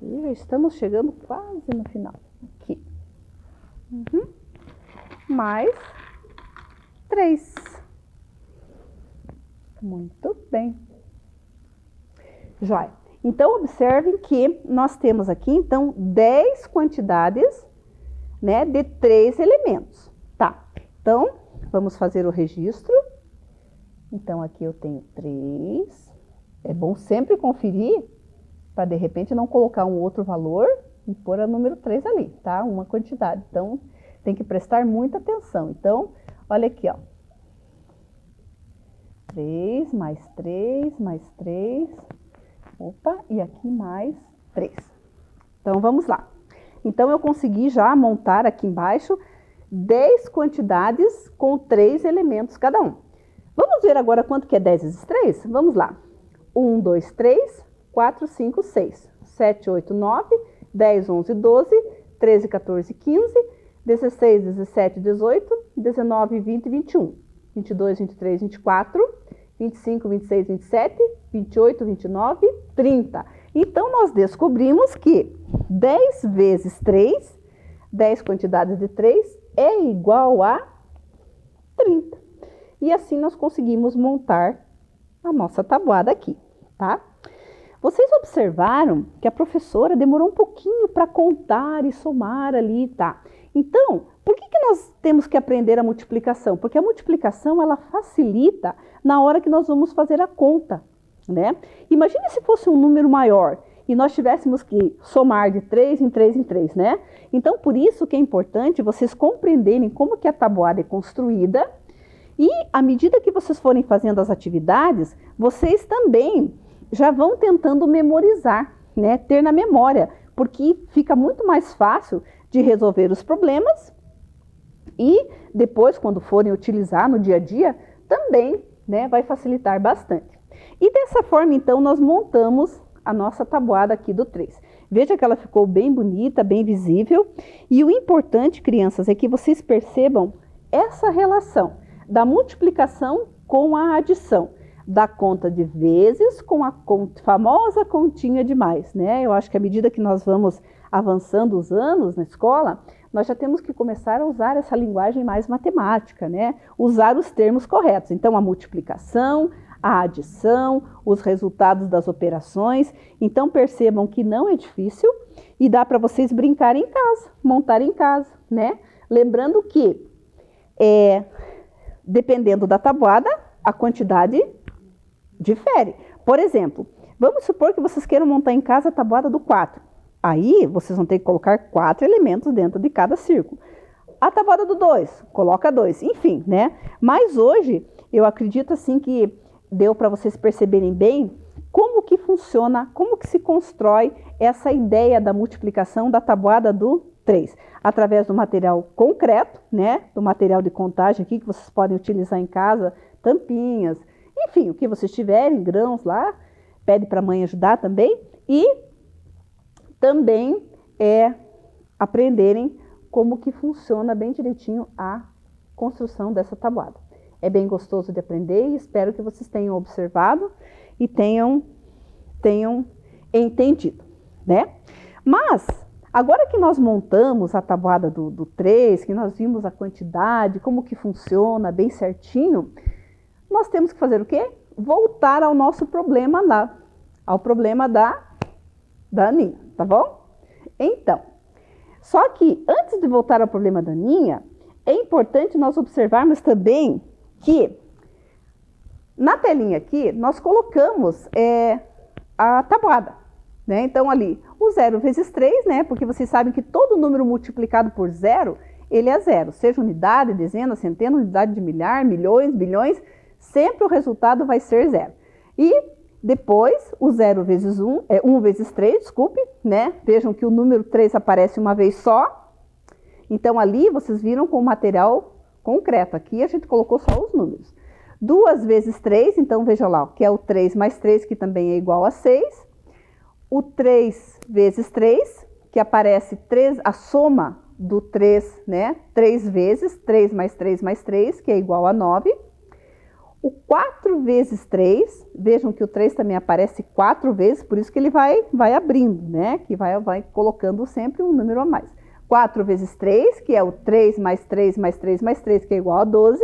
Speaker 4: e já estamos chegando quase no final, aqui, mais 3, muito bem, joia. Então, observem que nós temos aqui, então, 10 quantidades, né, de 3 elementos, tá? Então, vamos fazer o registro. Então, aqui eu tenho 3. É bom sempre conferir para, de repente, não colocar um outro valor e pôr o número 3 ali, tá? Uma quantidade. Então, tem que prestar muita atenção. Então, olha aqui, ó. 3, mais 3, mais 3. Opa, e aqui mais 3. Então, vamos lá. Então, eu consegui já montar aqui embaixo 10 quantidades com 3 elementos cada um. Vamos ver agora quanto que é 10 vezes 3? Vamos lá. 1, 2, 3, 4, 5, 6, 7, 8, 9, 10, 11, 12, 13, 14, 15, 16, 17, 18, 19, 20, 21, 22, 23, 24, 25, 26, 27, 28, 29, 30. Então, nós descobrimos que 10 vezes 3, 10 quantidades de 3, é igual a 30. E assim nós conseguimos montar a nossa tabuada aqui, tá? Vocês observaram que a professora demorou um pouquinho para contar e somar ali, tá? Então, por que nós temos que aprender a multiplicação? Porque a multiplicação, ela facilita na hora que nós vamos fazer a conta, né? Imagine se fosse um número maior e nós tivéssemos que somar de 3 em 3 em 3, né? Então, por isso que é importante vocês compreenderem como que a tabuada é construída e, à medida que vocês forem fazendo as atividades, vocês também já vão tentando memorizar, né? Ter na memória, porque fica muito mais fácil de resolver os problemas e depois, quando forem utilizar no dia a dia, também, né, vai facilitar bastante. E dessa forma, então, nós montamos a nossa tabuada aqui do 3. Veja que ela ficou bem bonita, bem visível. E o importante, crianças, é que vocês percebam essa relação da multiplicação com a adição, da conta de vezes com a famosa continha de mais, né? Eu acho que à medida que nós vamos avançando os anos na escola, nós já temos que começar a usar essa linguagem mais matemática, né? Usar os termos corretos. Então, a multiplicação, a adição, os resultados das operações. Então, percebam que não é difícil e dá para vocês brincarem em casa, montar em casa, né? Lembrando que, dependendo da tabuada, a quantidade difere. Por exemplo, vamos supor que vocês queiram montar em casa a tabuada do 4. Aí, vocês vão ter que colocar 4 elementos dentro de cada círculo. A tabuada do 2, coloca 2, enfim, né? Mas hoje, eu acredito assim que deu para vocês perceberem bem como que funciona, como que se constrói essa ideia da multiplicação da tabuada do 3. Através do material concreto, né? Do material de contagem aqui que vocês podem utilizar em casa, tampinhas, enfim, o que vocês tiverem, grãos lá, pede para a mãe ajudar também. E também aprenderem como que funciona bem direitinho a construção dessa tabuada. É bem gostoso de aprender e espero que vocês tenham observado e tenham entendido, né? Mas, agora que nós montamos a tabuada do 3, que nós vimos a quantidade, como que funciona bem certinho, nós temos que fazer o quê? Voltar ao nosso problema lá, ao problema da Aninha, tá bom? Então, só que antes de voltar ao problema da Aninha, é importante nós observarmos também que na telinha aqui nós colocamos a tabuada, né? Então ali, o 0 vezes 3, né? Porque vocês sabem que todo número multiplicado por 0, ele é 0. Seja unidade, dezena, centena, unidade de milhar, milhões, bilhões, sempre o resultado vai ser 0. E depois, o 0 vezes 1, 1 vezes 3, desculpe, né? Vejam que o número 3 aparece uma vez só. Então, ali vocês viram com o material concreto. Aqui a gente colocou só os números. 2 vezes 3, então vejam lá, que é o 3 mais 3, que também é igual a 6. O 3 vezes 3, que aparece a soma do 3, né? 3 vezes 3 mais 3 mais 3, que é igual a 9. O 4 vezes 3, vejam que o 3 também aparece 4 vezes, por isso que ele vai abrindo, né? Que vai colocando sempre um número a mais. 4 vezes 3, que é o 3 mais 3 mais 3 mais 3, que é igual a 12.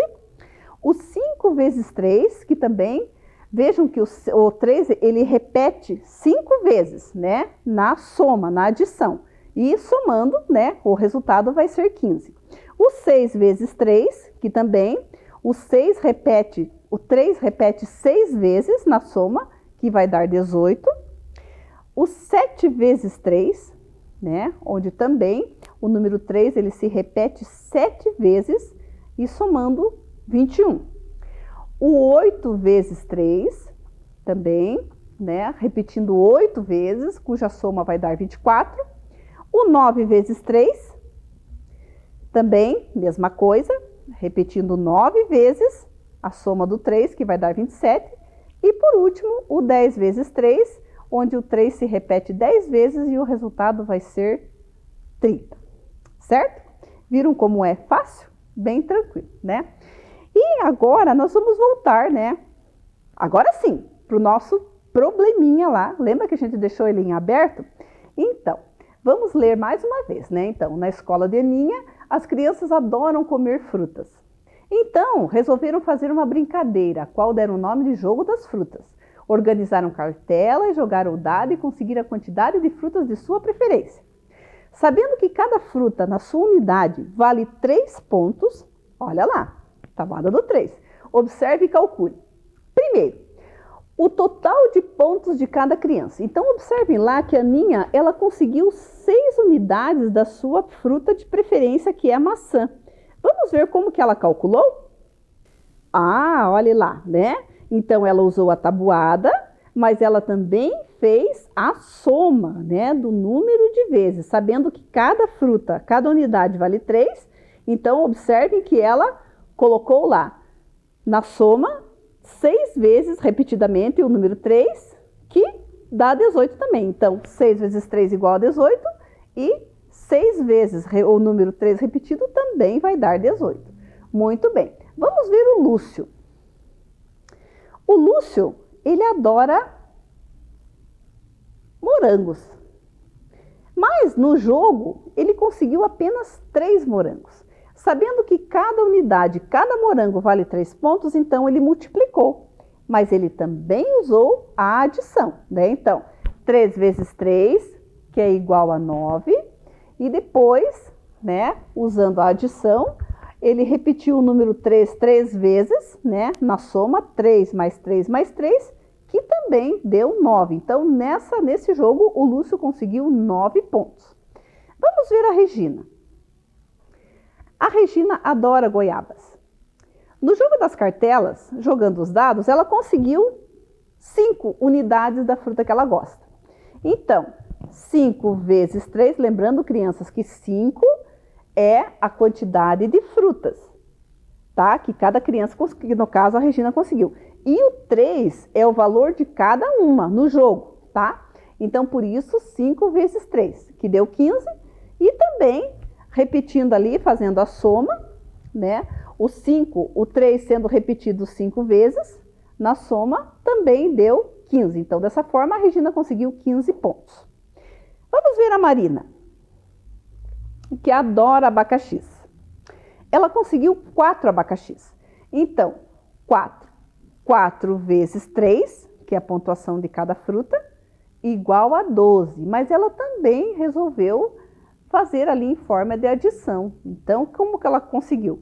Speaker 4: O 5 vezes 3, que também, vejam que o 3, ele repete 5 vezes, né? Na soma, na adição. E somando, né? O resultado vai ser 15. O 6 vezes 3, que também, o 3 repete 6 vezes na soma, que vai dar 18. O 7 vezes 3, né? Onde também o número 3 ele se repete 7 vezes e somando 21. O 8 vezes 3 também, né? Repetindo 8 vezes, cuja soma vai dar 24. O 9 vezes 3 também, mesma coisa, repetindo 9 vezes a soma do 3, que vai dar 27. E por último, o 10 vezes 3, onde o 3 se repete 10 vezes e o resultado vai ser 30. Certo? Viram como é fácil? Bem tranquilo, né? E agora nós vamos voltar, né? Agora sim, para o nosso probleminha lá. Lembra que a gente deixou ele em aberto? Então, vamos ler mais uma vez, né? Então, na escola de Aninha, as crianças adoram comer frutas. Então, resolveram fazer uma brincadeira, a qual deram o nome de Jogo das Frutas. Organizaram cartela, jogaram o dado e conseguiram a quantidade de frutas de sua preferência. Sabendo que cada fruta na sua unidade vale 3 pontos, olha lá, tabuada do 3. Observe e calcule. Primeiro, o total de pontos de cada criança. Então, observem lá que a Aninha, ela conseguiu 6 unidades da sua fruta de preferência, que é a maçã. Vamos ver como que ela calculou? Ah, olhe lá, né? Então, ela usou a tabuada, mas ela também fez a soma, né, do número de vezes, sabendo que cada fruta, cada unidade vale 3. Então, observem que ela colocou lá na soma 6 vezes, repetidamente, o número 3, que dá 18 também. Então, 6 vezes 3 igual a 18 e 6 vezes o número 3 repetido também vai dar 18. Muito bem. Vamos ver o Lúcio. O Lúcio, ele adora morangos. Mas Mas no jogo, ele conseguiu apenas 3 morangos. Sabendo que cada unidade, cada morango vale 3 pontos, então ele multiplicou. Mas ele também usou a adição, né? Então, 3 vezes 3, que é igual a 9. E depois, né, usando a adição, ele repetiu o número 3 3 vezes, né? Na soma, 3 mais 3 mais 3, que também deu 9. Então, nesse jogo, o Lúcio conseguiu 9 pontos. Vamos ver a Regina. A Regina adora goiabas. No jogo das cartelas, jogando os dados, ela conseguiu 5 unidades da fruta que ela gosta. Então, 5 vezes 3, lembrando, crianças, que 5 é a quantidade de frutas, tá? Que cada criança conseguiu, no caso a Regina conseguiu. E o 3 é o valor de cada uma no jogo, tá? Então, por isso, 5 vezes 3, que deu 15. E também, repetindo ali, fazendo a soma, né? O 5, o 3 sendo repetido 5 vezes, na soma também deu 15. Então, dessa forma, a Regina conseguiu 15 pontos. Vamos ver a Marina, que adora abacaxis. Ela conseguiu 4 abacaxis. Então, 4 vezes 3, que é a pontuação de cada fruta, igual a 12. Mas ela também resolveu fazer ali em forma de adição. Então, como que ela conseguiu?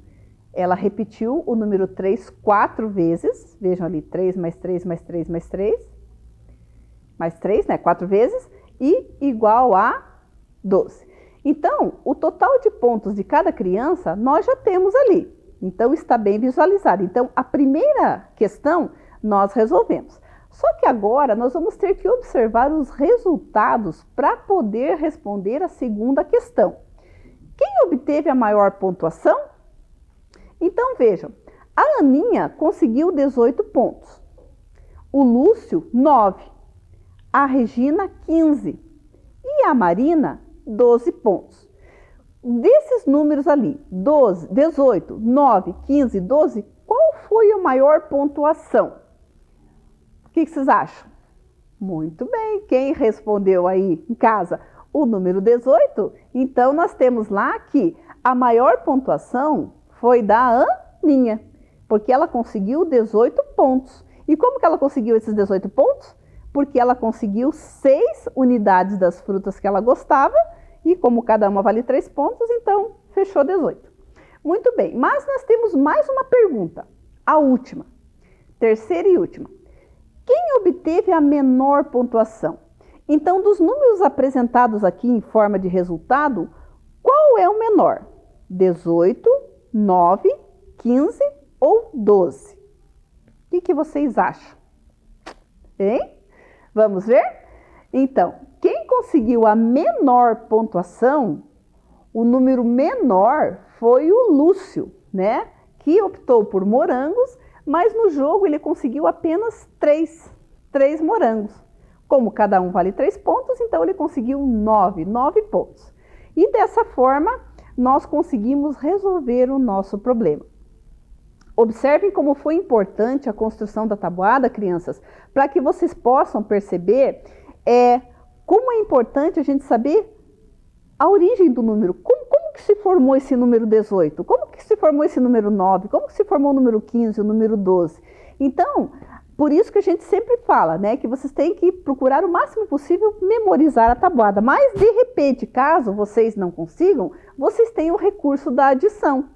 Speaker 4: Ela repetiu o número 3 4 vezes. Vejam ali, 3 mais 3 mais 3 mais 3. Mais 3, né? 4 vezes. E igual a 12. Então, o total de pontos de cada criança, nós já temos ali. Então, está bem visualizado. Então, a primeira questão nós resolvemos. Só que agora nós vamos ter que observar os resultados para poder responder a segunda questão. Quem obteve a maior pontuação? Então, vejam, a Aninha conseguiu 18 pontos. O Lúcio, 9. A Regina, 15. E a Marina, 12 pontos. Desses números ali, 12, 18, 9, 15, 12, qual foi a maior pontuação? O que vocês acham? Muito bem, quem respondeu aí em casa o número 18, então nós temos lá que a maior pontuação foi da Aninha, porque ela conseguiu 18 pontos. E como que ela conseguiu esses 18 pontos? Porque ela conseguiu 6 unidades das frutas que ela gostava, e como cada uma vale 3 pontos, então fechou 18. Muito bem, mas nós temos mais uma pergunta, a última, terceira e última. Quem obteve a menor pontuação? Então, dos números apresentados aqui em forma de resultado, qual é o menor? 18, 9, 15 ou 12? O que vocês acham? Hein? Vamos ver? Então, quem conseguiu a menor pontuação, o número menor foi o Lúcio, né? Que optou por morangos, mas no jogo ele conseguiu apenas 3 morangos. Como cada um vale 3 pontos, então ele conseguiu 9 pontos. E dessa forma, nós conseguimos resolver o nosso problema. Observem como foi importante a construção da tabuada, crianças, para que vocês possam perceber como é importante a gente saber a origem do número. Como que se formou esse número 18? Como que se formou esse número 9? Como que se formou o número 15, o número 12? Então, por isso que a gente sempre fala, né, que vocês têm que procurar o máximo possível memorizar a tabuada. Mas, de repente, caso vocês não consigam, vocês têm o recurso da adição.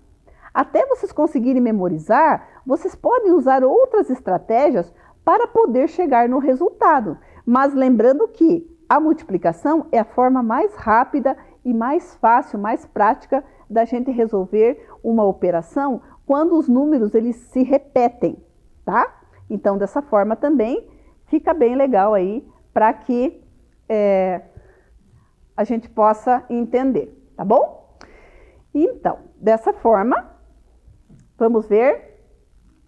Speaker 4: Até vocês conseguirem memorizar, vocês podem usar outras estratégias para poder chegar no resultado. Mas lembrando que a multiplicação é a forma mais rápida e mais fácil, mais prática da gente resolver uma operação quando os números eles se repetem, tá? Então, dessa forma também fica bem legal aí para que a gente possa entender, tá bom? Então, dessa forma, vamos ver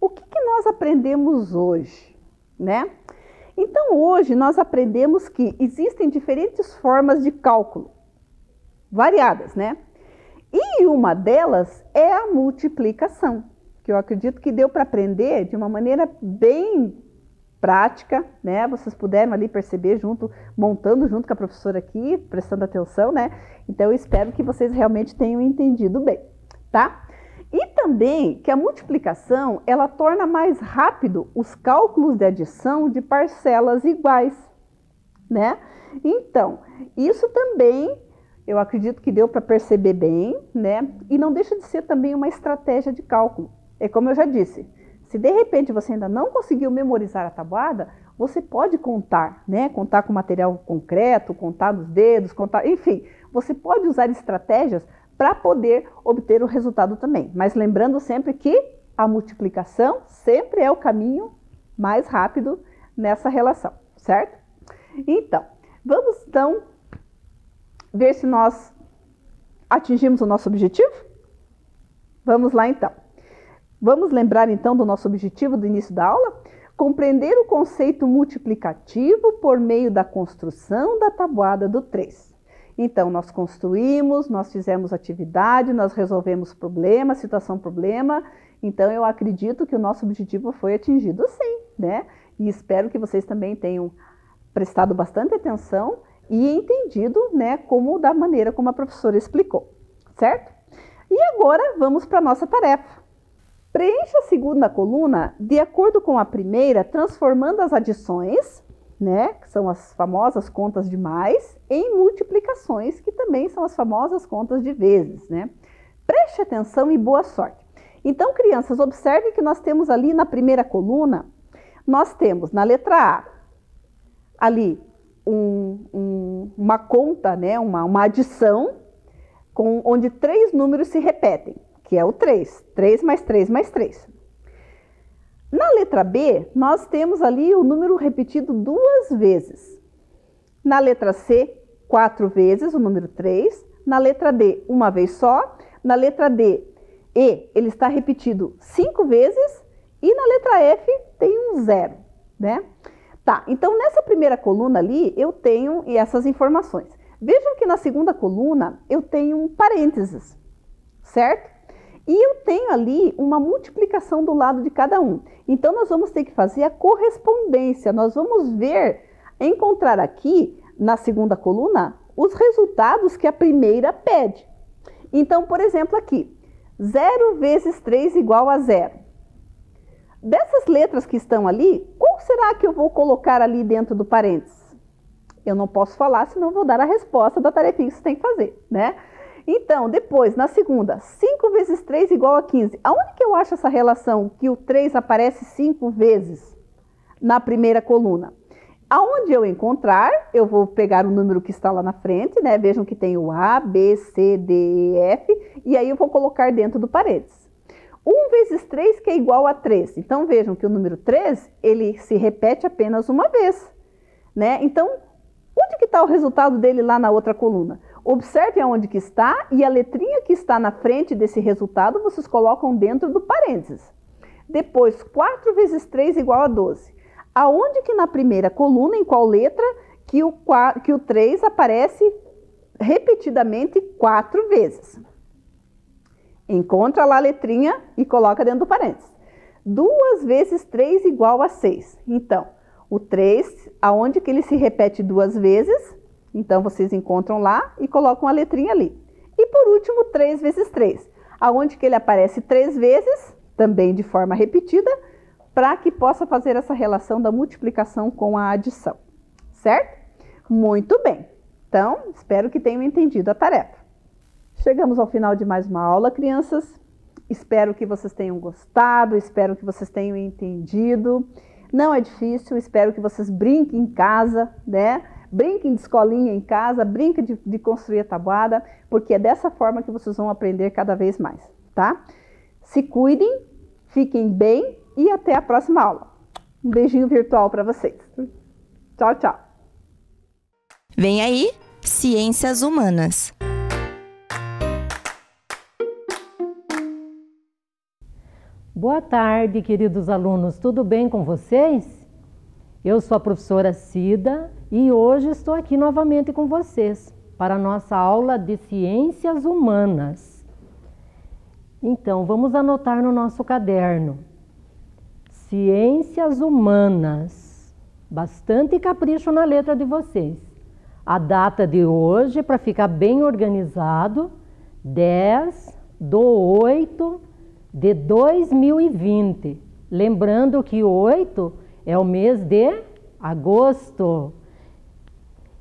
Speaker 4: o que nós aprendemos hoje, né? Então, hoje nós aprendemos que existem diferentes formas de cálculo, variadas, né? E uma delas é a multiplicação, que eu acredito que deu para aprender de uma maneira bem prática, né? Vocês puderam ali perceber montando junto com a professora aqui, prestando atenção, né? Então eu espero que vocês realmente tenham entendido bem, tá? E também que a multiplicação, ela torna mais rápido os cálculos de adição de parcelas iguais, né? Então, isso também eu acredito que deu para perceber bem, né? E não deixa de ser também uma estratégia de cálculo. É como eu já disse, se de repente você ainda não conseguiu memorizar a tabuada, você pode contar, né? Contar com material concreto, contar nos dedos, contar, enfim, você pode usar estratégias para poder obter o resultado também. Mas lembrando sempre que a multiplicação sempre é o caminho mais rápido nessa relação, certo? Então, vamos então ver se nós atingimos o nosso objetivo? Vamos lá então. Vamos lembrar então do nosso objetivo do início da aula? Compreender o conceito multiplicativo por meio da construção da tabuada do 3. Então, nós construímos, nós fizemos atividade, nós resolvemos problema, situação-problema. Então, eu acredito que o nosso objetivo foi atingido sim, né? E espero que vocês também tenham prestado bastante atenção e entendido, né, da maneira como a professora explicou, certo? E agora, vamos para a nossa tarefa. Preencha a segunda coluna de acordo com a primeira, transformando as adições, né, que são as famosas contas de mais, em multiplicações, que também são as famosas contas de vezes, né? Preste atenção e boa sorte. Então, crianças, observem que nós temos ali na primeira coluna, nós temos na letra A, ali, uma conta, né, uma adição, onde 3 números se repetem, que é o 3. 3 mais 3 mais 3. Na letra B, nós temos ali o número repetido 2 vezes. Na letra C, 4 vezes o número 3. Na letra D, uma vez só. Na letra D, ele está repetido 5 vezes. E na letra F, tem um 0, né? Tá, então nessa primeira coluna ali, eu tenho essas informações. Vejam que na segunda coluna, eu tenho um parênteses, certo? E eu tenho ali uma multiplicação do lado de cada um. Então, nós vamos ter que fazer a correspondência. Nós vamos encontrar aqui, na segunda coluna, os resultados que a primeira pede. Então, por exemplo, aqui, 0 vezes 3 igual a 0. Dessas letras que estão ali, qual será que eu vou colocar ali dentro do parênteses? Eu não posso falar, senão vou dar a resposta da tarefinha que você tem que fazer, né? Então, depois, na segunda, 5 vezes 3 igual a 15. Aonde que eu acho essa relação que o 3 aparece 5 vezes na primeira coluna? Aonde eu encontrar, eu vou pegar o número que está lá na frente, né? Vejam que tem o A, B, C, D, E, F, e aí eu vou colocar dentro do parênteses. 1 vezes 3 que é igual a 3. Então, vejam que o número 3, ele se repete apenas uma vez, né? Então, onde que está o resultado dele lá na outra coluna? Observe aonde que está e a letrinha que está na frente desse resultado, vocês colocam dentro do parênteses. Depois, 4 vezes 3 igual a 12. Aonde que na primeira coluna, em qual letra, que o 3 aparece repetidamente 4 vezes? Encontra lá a letrinha e coloca dentro do parênteses. 2 vezes 3 igual a 6. Então, o 3, aonde que ele se repete 2 vezes? Então, vocês encontram lá e colocam a letrinha ali. E por último, 3 vezes 3. Aonde que ele aparece 3 vezes, também de forma repetida, para que possa fazer essa relação da multiplicação com a adição. Certo? Muito bem. Então, espero que tenham entendido a tarefa. Chegamos ao final de mais uma aula, crianças. Espero que vocês tenham gostado, espero que vocês tenham entendido. Não é difícil, espero que vocês brinquem em casa, né? Brinquem de escolinha em casa, brinquem de construir a tabuada, porque é dessa forma que vocês vão aprender cada vez mais, tá? Se cuidem, fiquem bem e até a próxima aula. Um beijinho virtual para vocês. Tchau, tchau.
Speaker 2: Vem aí, Ciências Humanas.
Speaker 5: Boa tarde, queridos alunos. Tudo bem com vocês? Eu sou a professora Cida e hoje estou aqui novamente com vocês para a nossa aula de Ciências Humanas. Então, vamos anotar no nosso caderno. Ciências Humanas. bastante capricho na letra de vocês. A data de hoje, para ficar bem organizado, 10/8/2020. Lembrando que 8 é o mês de agosto.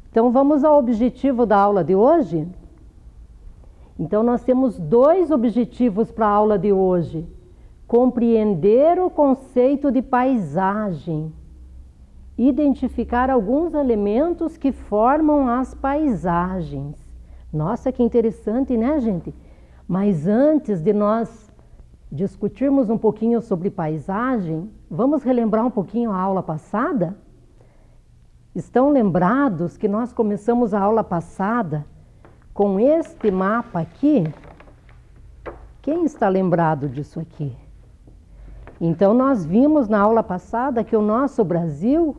Speaker 5: Então, vamos ao objetivo da aula de hoje? Então, nós temos 2 objetivos para a aula de hoje. Compreender o conceito de paisagem. Identificar alguns elementos que formam as paisagens. Nossa, que interessante, né, gente? Mas antes de nós discutirmos um pouquinho sobre paisagem, vamos relembrar um pouquinho a aula passada? Estão lembrados que nós começamos a aula passada com este mapa aqui? Quem está lembrado disso aqui? Então, nós vimos na aula passada que o nosso Brasil,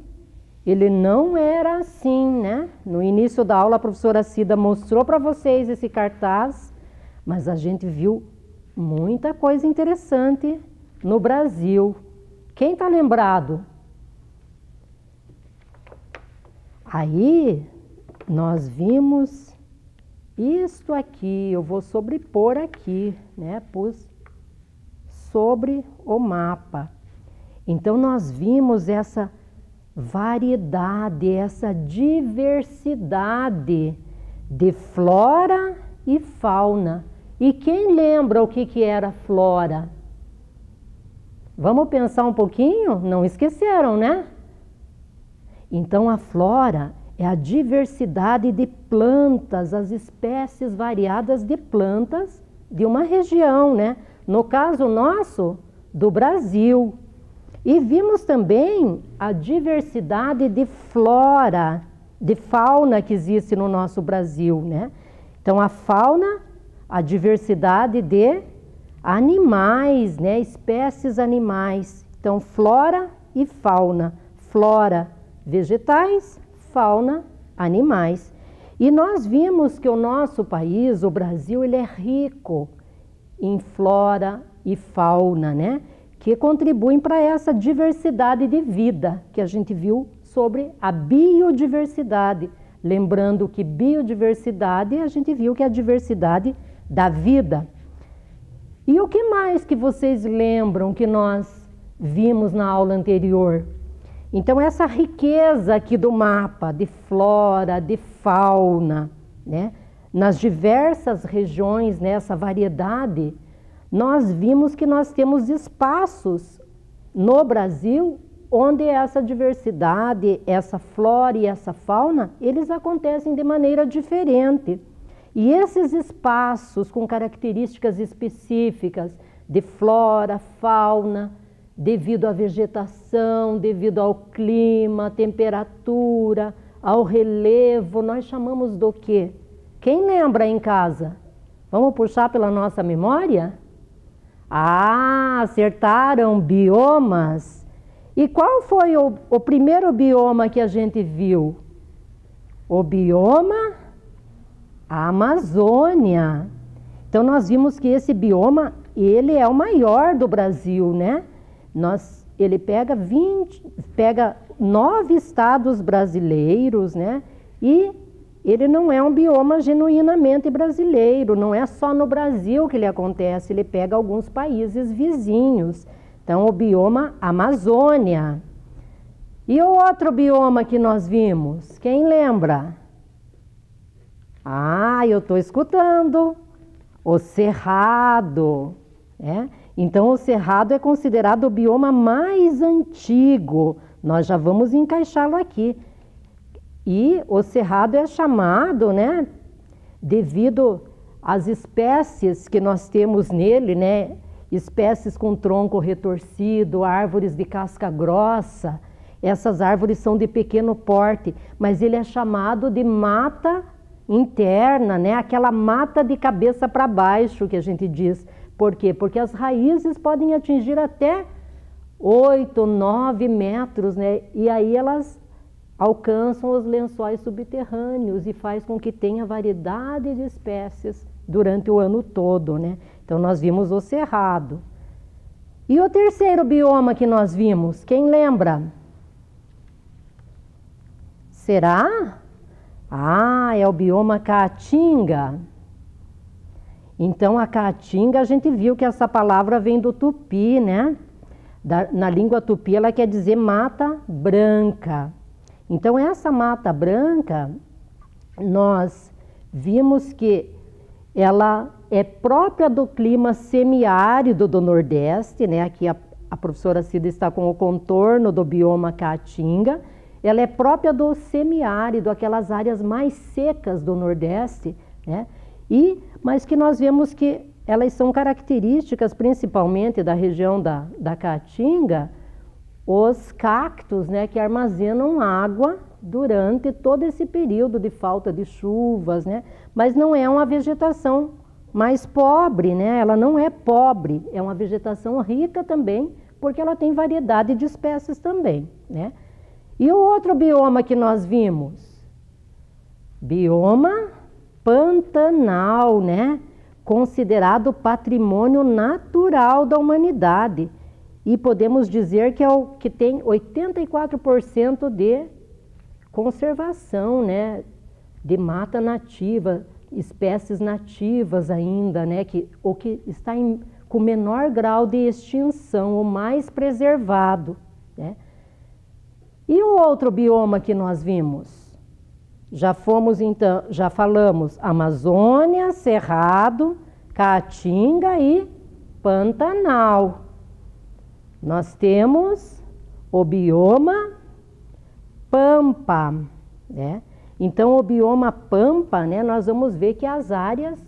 Speaker 5: ele não era assim, né? No início da aula, a professora Cida mostrou para vocês esse cartaz, mas a gente viu muita coisa interessante no Brasil. Quem está lembrado? Aí, nós vimos isto aqui, eu vou sobrepor aqui, né? Pus sobre o mapa. Então, nós vimos essa variedade, essa diversidade de flora e fauna. E quem lembra o que era flora? Vamos pensar um pouquinho? Não esqueceram, né? Então, a flora é a diversidade de plantas, as espécies variadas de plantas de uma região, né? No caso nosso, do Brasil. E vimos também a diversidade de flora, de fauna que existe no nosso Brasil, né? Então, a fauna, a diversidade de animais, né? Espécies animais. Então, flora e fauna. Flora, vegetais, fauna, animais. E nós vimos que o nosso país, o Brasil, ele é rico em flora e fauna, né? Que contribuem para essa diversidade de vida que a gente viu sobre a biodiversidade. Lembrando que biodiversidade, a gente viu que é a diversidade da vida. E o que mais que vocês lembram que nós vimos na aula anterior? Então, essa riqueza aqui do mapa de flora, de fauna, né? Nas diversas regiões, nessa variedade, nós vimos que nós temos espaços no Brasil onde essa diversidade, essa flora e essa fauna, eles acontecem de maneira diferente. E esses espaços com características específicas de flora, fauna, devido à vegetação, devido ao clima, temperatura, ao relevo, nós chamamos do quê? Quem lembra em casa? Vamos puxar pela nossa memória? Ah, acertaram, biomas. E qual foi o primeiro bioma que a gente viu? O bioma Amazônia. Então, nós vimos que esse bioma, ele é o maior do Brasil, né? Ele pega 9 estados brasileiros, né? E ele não é um bioma genuinamente brasileiro, não é só no Brasil que ele acontece, ele pega alguns países vizinhos. Então, o bioma Amazônia. E o outro bioma que nós vimos, quem lembra? Ah, eu estou escutando. O Cerrado, né? Então, o Cerrado é considerado o bioma mais antigo. Nós já vamos encaixá-lo aqui. E o Cerrado é chamado, né, devido às espécies que nós temos nele, né, espécies com tronco retorcido, árvores de casca grossa. Essas árvores são de pequeno porte, mas ele é chamado de mata interna, né, aquela mata de cabeça para baixo que a gente diz. Por quê? Porque as raízes podem atingir até 8, 9 metros, né, e aí elas alcançam os lençóis subterrâneos e faz com que tenha variedade de espécies durante o ano todo, né? Então, nós vimos o Cerrado. E o terceiro bioma que nós vimos, quem lembra? Será? Ah, é o bioma Caatinga. Então, a Caatinga, a gente viu que essa palavra vem do tupi, né? Na língua tupi, ela quer dizer mata branca. Então, essa mata branca, nós vimos que ela é própria do clima semiárido do Nordeste, né? Aqui a professora Cida está com o contorno do bioma Caatinga. Ela é própria do semiárido, aquelas áreas mais secas do Nordeste, né? Mas que nós vemos que elas são características, principalmente da região da Caatinga, os cactos, né, que armazenam água durante todo esse período de falta de chuvas, né? Mas não é uma vegetação mais pobre, né? Ela não é pobre, é uma vegetação rica também, porque ela tem variedade de espécies também, né? E o outro bioma que nós vimos? Bioma Pantanal, né? Considerado patrimônio natural da humanidade. E podemos dizer que é o que tem 84% de conservação, né? De mata nativa, espécies nativas ainda, né? O que está com menor grau de extinção, o mais preservado, né? E o outro bioma que nós vimos? Já falamos Amazônia, Cerrado, Caatinga e Pantanal. Nós temos o bioma Pampa, né? Então, o bioma Pampa, né, nós vamos ver que as áreas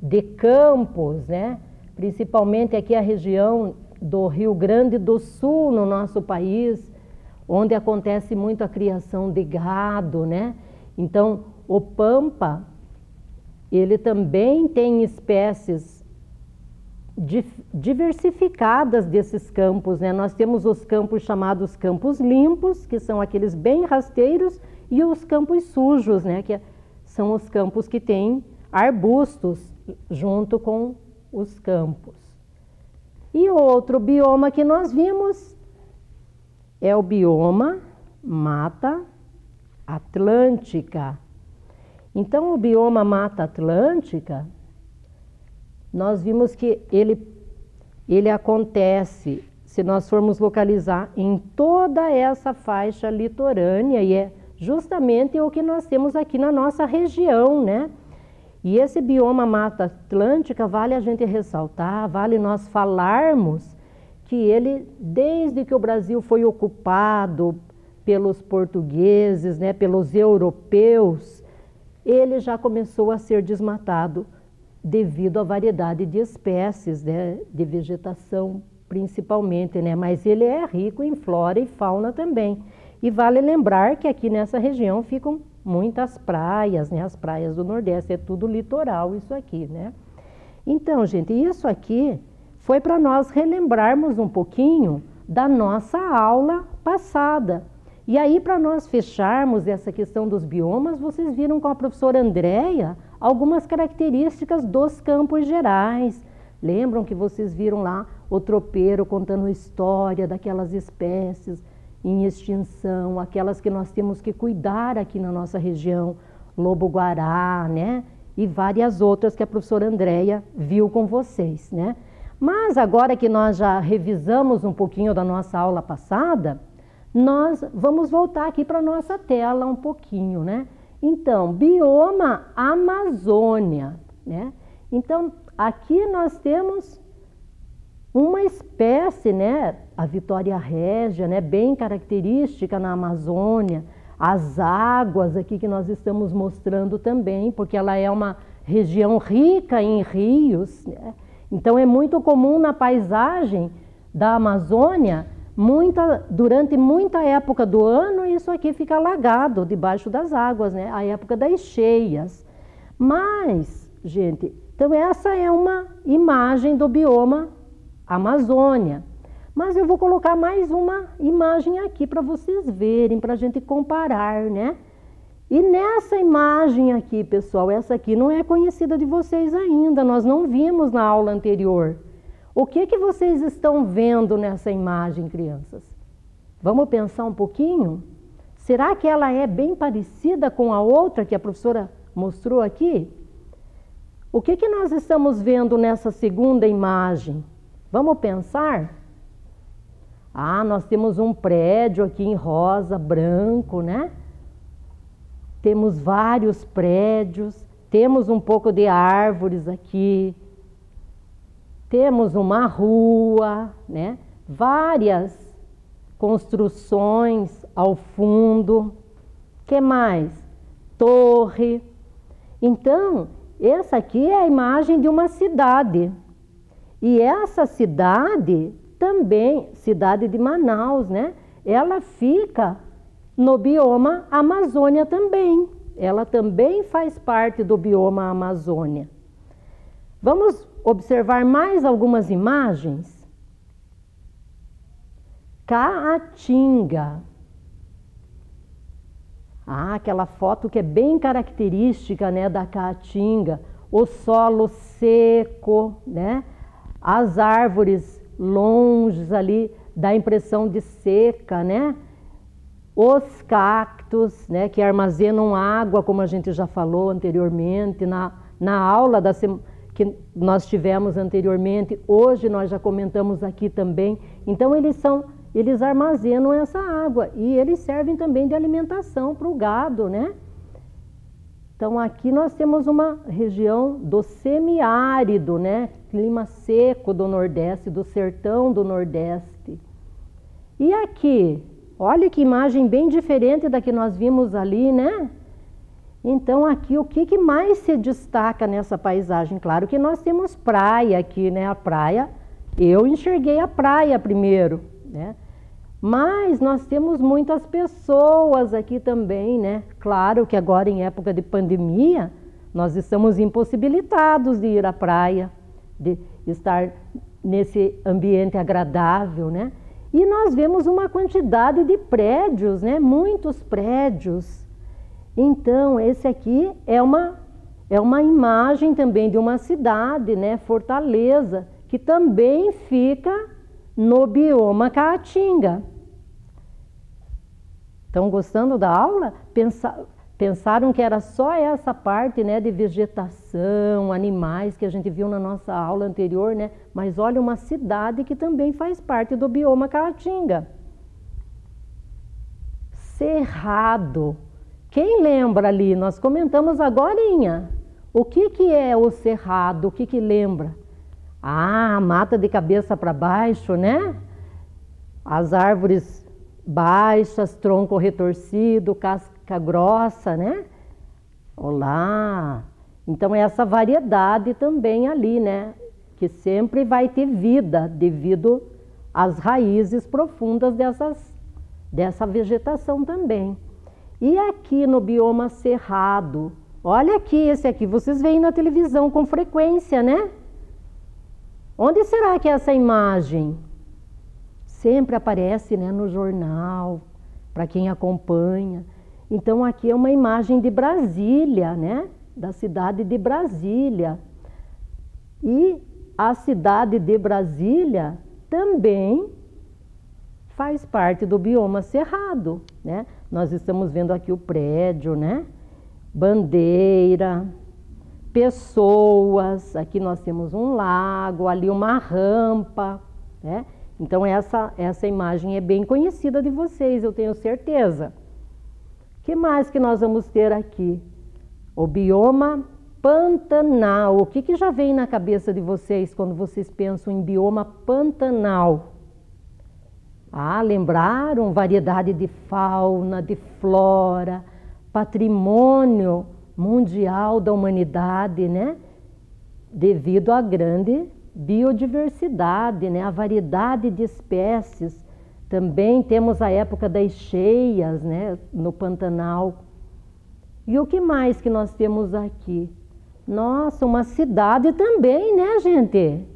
Speaker 5: de campos, né, principalmente aqui a região do Rio Grande do Sul, no nosso país, onde acontece muito a criação de gado, né? Então, o Pampa, ele também tem espécies diversificadas desses campos, né? Nós temos os campos chamados campos limpos, que são aqueles bem rasteiros, e os campos sujos, né? Que são os campos que têm arbustos junto com os campos. E outro bioma que nós vimos é o bioma Mata Atlântica. Então, o bioma Mata Atlântica, nós vimos que ele acontece, se nós formos localizar, em toda essa faixa litorânea, e é justamente o que nós temos aqui na nossa região, né? E esse bioma Mata Atlântica, vale a gente ressaltar, vale nós falarmos que ele, desde que o Brasil foi ocupado pelos portugueses, né, pelos europeus, ele já começou a ser desmatado devido à variedade de espécies, né, de vegetação principalmente, né, mas ele é rico em flora e fauna também. E vale lembrar que aqui nessa região ficam muitas praias, né, as praias do Nordeste, é tudo litoral isso aqui, né. Então, gente, isso aqui foi para nós relembrarmos um pouquinho da nossa aula passada. E aí, para nós fecharmos essa questão dos biomas, vocês viram com a professora Andréia algumas características dos campos gerais. Lembram que vocês viram lá o tropeiro contando a história daquelas espécies em extinção, aquelas que nós temos que cuidar aqui na nossa região, lobo-guará, né? E várias outras que a professora Andréia viu com vocês, né? Mas agora que nós já revisamos um pouquinho da nossa aula passada, nós vamos voltar aqui para a nossa tela um pouquinho, né? Então, bioma Amazônia, né? Então, aqui nós temos uma espécie, né? A Vitória régia, né? Bem característica na Amazônia. As águas aqui que nós estamos mostrando também, porque ela é uma região rica em rios, né? Então, é muito comum na paisagem da Amazônia, durante muita época do ano, isso aqui fica alagado debaixo das águas, né? A época das cheias. Mas, gente, então essa é uma imagem do bioma Amazônia. Mas eu vou colocar mais uma imagem aqui para vocês verem, para a gente comparar, né? E nessa imagem aqui, pessoal, essa aqui não é conhecida de vocês ainda, nós não vimos na aula anterior. O que vocês estão vendo nessa imagem, crianças? Vamos pensar um pouquinho? Será que ela é bem parecida com a outra que a professora mostrou aqui? O que nós estamos vendo nessa segunda imagem? Vamos pensar? Ah, nós temos um prédio aqui em rosa, branco, né? Temos vários prédios, temos um pouco de árvores aqui, temos uma rua, né? Várias construções ao fundo. Que mais? Torre. Então, essa aqui é a imagem de uma cidade. E essa cidade também, cidade de Manaus, né? Ela fica no bioma Amazônia também. Ela também faz parte do bioma Amazônia. Vamos observar mais algumas imagens? Caatinga. Ah, aquela foto que é bem característica, né, da Caatinga. O solo seco, né? As árvores longe ali, dá a impressão de seca, né? Os cactos, né, que armazenam água, como a gente já falou anteriormente, na aula que nós tivemos anteriormente, hoje nós já comentamos aqui também. Então eles armazenam essa água e eles servem também de alimentação para o gado, né? Então aqui nós temos uma região do semiárido, né? Clima seco do Nordeste, do sertão do Nordeste. E aqui, olha que imagem bem diferente da que nós vimos ali, né? Então aqui o que mais se destaca nessa paisagem? Claro que nós temos praia aqui, né? A praia, eu enxerguei a praia primeiro, né? Mas nós temos muitas pessoas aqui também, né? Claro que agora em época de pandemia, nós estamos impossibilitados de ir à praia, de estar nesse ambiente agradável, né? E nós vemos uma quantidade de prédios, né? Muitos prédios. Então, esse aqui é uma imagem também de uma cidade, né? Fortaleza, que também fica no bioma Caatinga. Estão gostando da aula? Pensaram que era só essa parte, né, de vegetação, animais que a gente viu na nossa aula anterior, né? Mas olha, uma cidade que também faz parte do bioma Caatinga. Cerrado. Quem lembra ali? Nós comentamos agorinha. O que é o cerrado? O que lembra? Ah, a mata de cabeça para baixo, né? As árvores baixas, tronco retorcido, casca grossa, né? Olá! Então, essa variedade também ali, né? Que sempre vai ter vida devido às raízes profundas dessa vegetação também. E aqui no bioma cerrado, olha aqui, esse aqui, vocês veem na televisão com frequência, né? Onde será que é essa imagem? Sempre aparece, né, no jornal, para quem acompanha. Então aqui é uma imagem de Brasília, né? Da cidade de Brasília. E a cidade de Brasília também faz parte do bioma cerrado, né? Nós estamos vendo aqui o prédio, né? Bandeira, pessoas, aqui nós temos um lago, ali uma rampa, né? Então essa imagem é bem conhecida de vocês, eu tenho certeza. O que mais que nós vamos ter aqui? O bioma Pantanal. O que já vem na cabeça de vocês quando vocês pensam em bioma Pantanal? Ah, lembraram? Variedade de fauna, de flora, patrimônio mundial da humanidade, né? Devido à grande biodiversidade, né? A variedade de espécies. Também temos a época das cheias, né? No Pantanal. E o que mais que nós temos aqui? Nossa, uma cidade também, né, gente?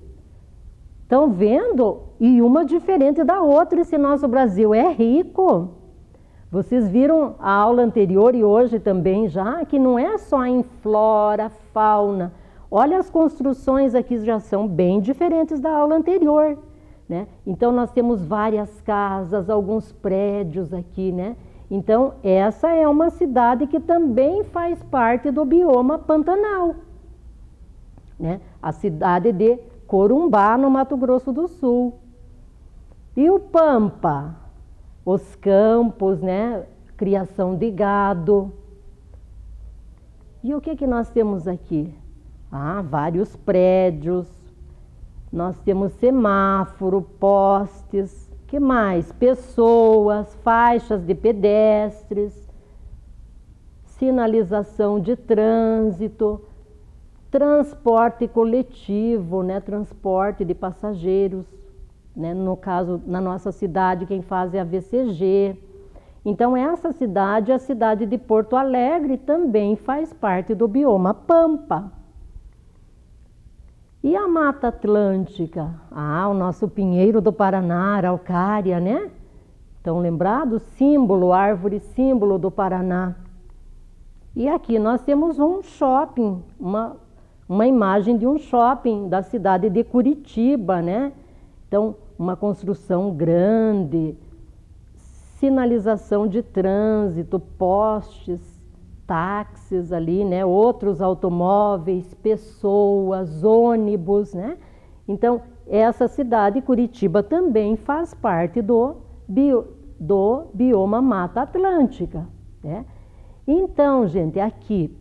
Speaker 5: Estão vendo? E uma diferente da outra. Esse nosso Brasil é rico. Vocês viram a aula anterior e hoje também já, que não é só em flora, fauna. Olha, as construções aqui já são bem diferentes da aula anterior, né? Então nós temos várias casas, alguns prédios aqui, né? Então, essa é uma cidade que também faz parte do bioma Pantanal, né? A cidade de Corumbá, no Mato Grosso do Sul. E o Pampa? Os campos, né? Criação de gado. E o que nós temos aqui? Vários prédios. Nós temos semáforo, postes. Que mais? Pessoas, faixas de pedestres, sinalização de trânsito, transporte coletivo, né? Transporte de passageiros, né? No caso, na nossa cidade, quem faz é a VCG. Então, essa cidade, a cidade de Porto Alegre, também faz parte do bioma Pampa. E a Mata Atlântica? O nosso pinheiro do Paraná, araucária, né? Estão lembrados? Símbolo, árvore símbolo do Paraná. E aqui nós temos um shopping, uma imagem de um shopping da cidade de Curitiba, né? Então, uma construção grande, sinalização de trânsito, postes, táxis ali, né? Outros automóveis, pessoas, ônibus, né? Então, essa cidade, Curitiba, também faz parte do bioma Mata Atlântica, né? Então, gente, aqui,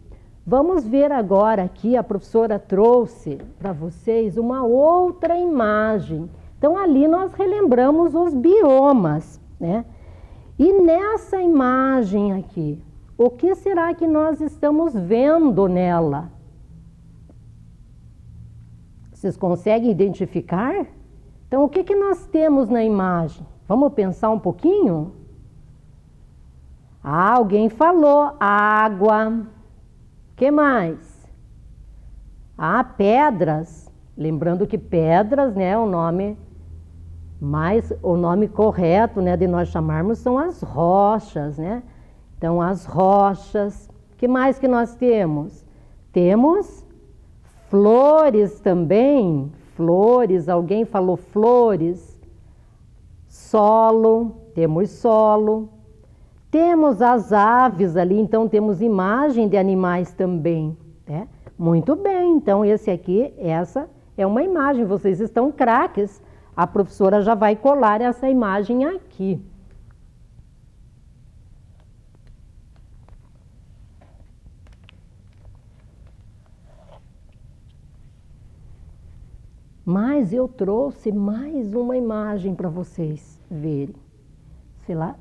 Speaker 5: vamos ver agora aqui, a professora trouxe para vocês uma outra imagem. Então, ali nós relembramos os biomas, né? E nessa imagem aqui, o que será que nós estamos vendo nela? Vocês conseguem identificar? Então, o que nós temos na imagem? Vamos pensar um pouquinho? Alguém falou água. Que mais? Pedras. Lembrando que pedras, né, o nome correto, né, de nós chamarmos são as rochas, né? Então, as rochas. Que mais que nós temos? Temos flores também. Flores, alguém falou flores. Solo, temos solo. Temos as aves ali, então temos imagem de animais também, né? Muito bem, então essa é uma imagem, vocês estão craques. A professora já vai colar essa imagem aqui. Mas eu trouxe mais uma imagem para vocês verem.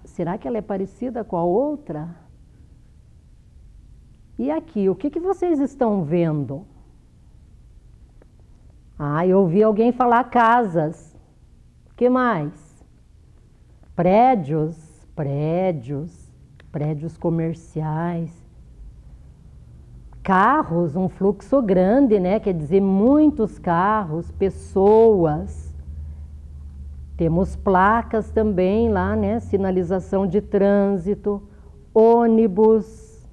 Speaker 5: Será que ela é parecida com a outra? E aqui, o que vocês estão vendo? Eu ouvi alguém falar casas. O que mais? Prédios comerciais. Carros, um fluxo grande, né? Quer dizer, muitos carros, pessoas. Temos placas também lá, né? Sinalização de trânsito, ônibus,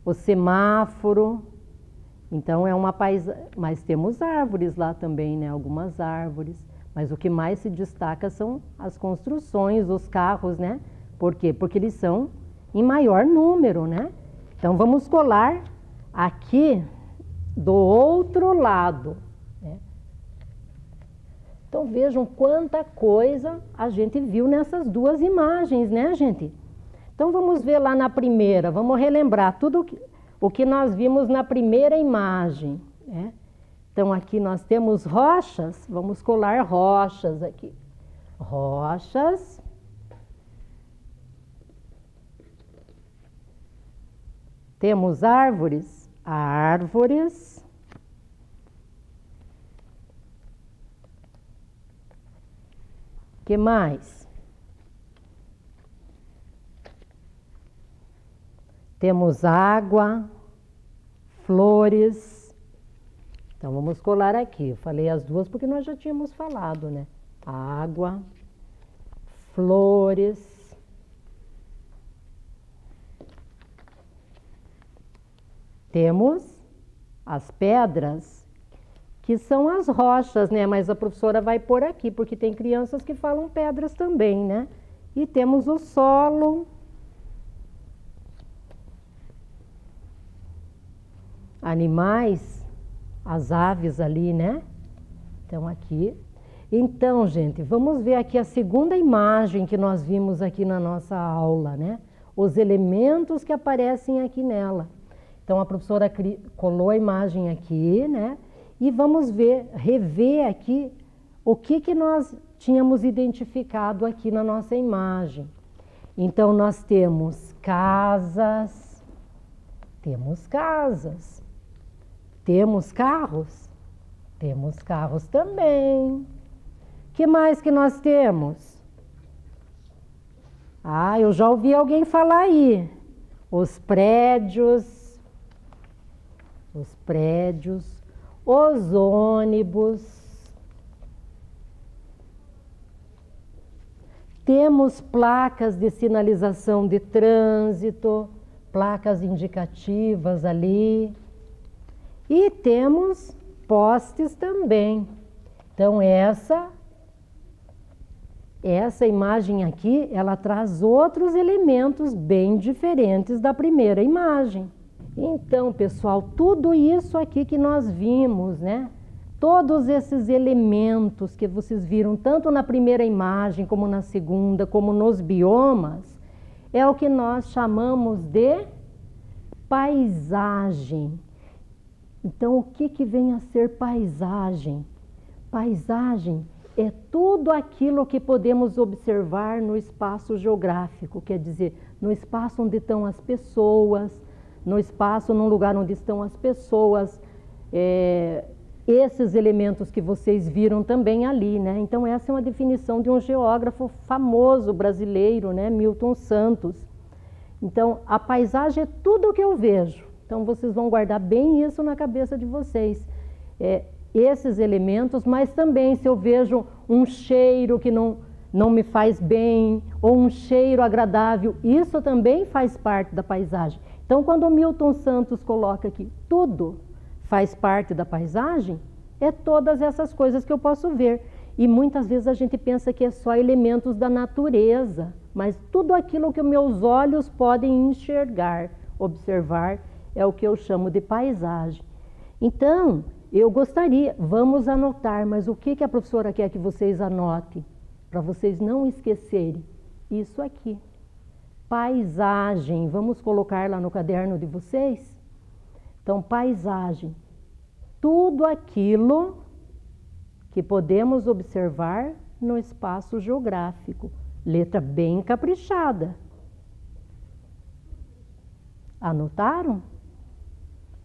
Speaker 5: o semáforo. Então, é uma paisagem. Mas temos árvores lá também, né? Algumas árvores. Mas o que mais se destaca são as construções, os carros, né? Por quê? Porque eles são em maior número, né? Então, vamos colar aqui do outro lado, né? Então, vejam quanta coisa a gente viu nessas duas imagens, né, gente? Então, vamos ver lá na primeira, vamos relembrar tudo o que nós vimos na primeira imagem, né? Então, aqui nós temos rochas, vamos colar rochas aqui. Rochas. Temos árvores, árvores. Que mais? Temos água, flores. Então, vamos colar aqui. Eu falei as duas porque nós já tínhamos falado, né? Água, flores. Temos as pedras, que são as rochas, né? Mas a professora vai pôr aqui, porque tem crianças que falam pedras também, né? E temos o solo, animais, as aves ali, né? Então aqui. Então, gente, vamos ver aqui a segunda imagem que nós vimos aqui na nossa aula, né? Os elementos que aparecem aqui nela. Então a professora colou a imagem aqui, né? E vamos rever aqui o que nós tínhamos identificado aqui na nossa imagem. Então nós temos casas, temos carros, temos carros também. Que mais que nós temos? Ah, eu já ouvi alguém falar aí. Os prédios, os ônibus. Temos placas de sinalização de trânsito, placas indicativas ali. E temos postes também. Então essa imagem aqui, ela traz outros elementos bem diferentes da primeira imagem. Então, pessoal, tudo isso aqui que nós vimos, né? Todos esses elementos que vocês viram, tanto na primeira imagem, como na segunda, como nos biomas, é o que nós chamamos de paisagem. Então, o que vem a ser paisagem? Paisagem é tudo aquilo que podemos observar no espaço geográfico, quer dizer, no espaço onde estão as pessoas, num lugar onde estão as pessoas, esses elementos que vocês viram também ali, né? Então essa é uma definição de um geógrafo famoso brasileiro, né? Milton Santos. Então a paisagem é tudo o que eu vejo. Então vocês vão guardar bem isso na cabeça de vocês. Esses elementos, mas também se eu vejo um cheiro que não me faz bem, ou um cheiro agradável, isso também faz parte da paisagem. Então, quando o Milton Santos coloca aqui, tudo faz parte da paisagem, é todas essas coisas que eu posso ver. E muitas vezes a gente pensa que é só elementos da natureza, mas tudo aquilo que meus olhos podem enxergar, observar, é o que eu chamo de paisagem. Então, eu gostaria, vamos anotar, mas o que a professora quer que vocês anotem? Para vocês não esquecerem. Isso aqui. Paisagem. Vamos colocar lá no caderno de vocês? Então, paisagem. Tudo aquilo que podemos observar no espaço geográfico. Letra bem caprichada. Anotaram?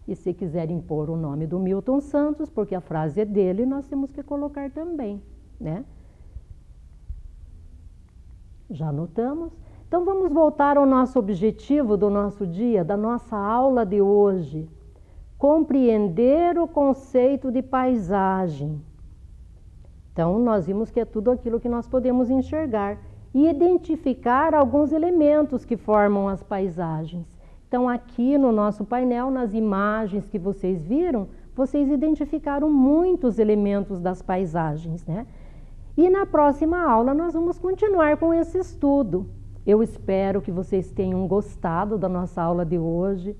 Speaker 5: E se quiserem pôr o nome do Milton Santos, porque a frase é dele, nós temos que colocar também, né? Já anotamos? Então vamos voltar ao nosso objetivo do nosso dia, da nossa aula de hoje. Compreender o conceito de paisagem. Então nós vimos que é tudo aquilo que nós podemos enxergar e identificar alguns elementos que formam as paisagens. Então aqui no nosso painel, nas imagens que vocês viram, vocês identificaram muitos elementos das paisagens, né? E na próxima aula nós vamos continuar com esse estudo. Eu espero que vocês tenham gostado da nossa aula de hoje,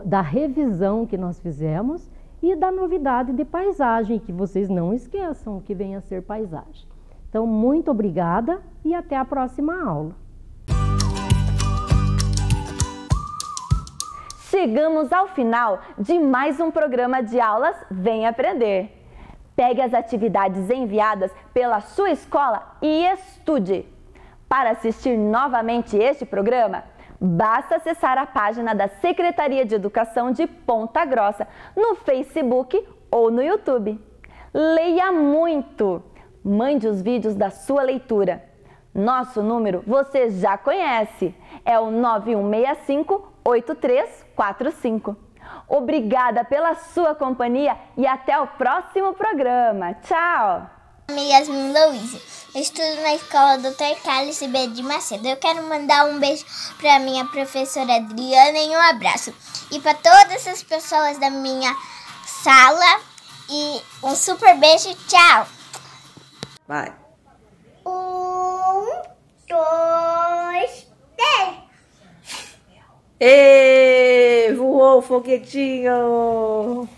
Speaker 5: da revisão que nós fizemos e da novidade de paisagem, que vocês não esqueçam que vem a ser paisagem. Então, muito obrigada e até a próxima aula.
Speaker 1: Chegamos ao final de mais um programa de aulas Vem Aprender. Pegue as atividades enviadas pela sua escola e estude. Para assistir novamente este programa, basta acessar a página da Secretaria de Educação de Ponta Grossa no Facebook ou no YouTube. Leia muito! Mande os vídeos da sua leitura. Nosso número você já conhece, é o 9165-8345. Obrigada pela sua companhia e até o próximo programa. Tchau!
Speaker 6: Meu nome é Yasmin Louise, eu estudo na escola Dr. Carlos Ribeiro de Macedo. Eu quero mandar um beijo para minha professora Adriana e um abraço. E para todas as pessoas da minha sala e um super beijo, tchau!
Speaker 7: Vai!
Speaker 6: 1, 2, 3.
Speaker 7: Voou! Uou, foguetinho!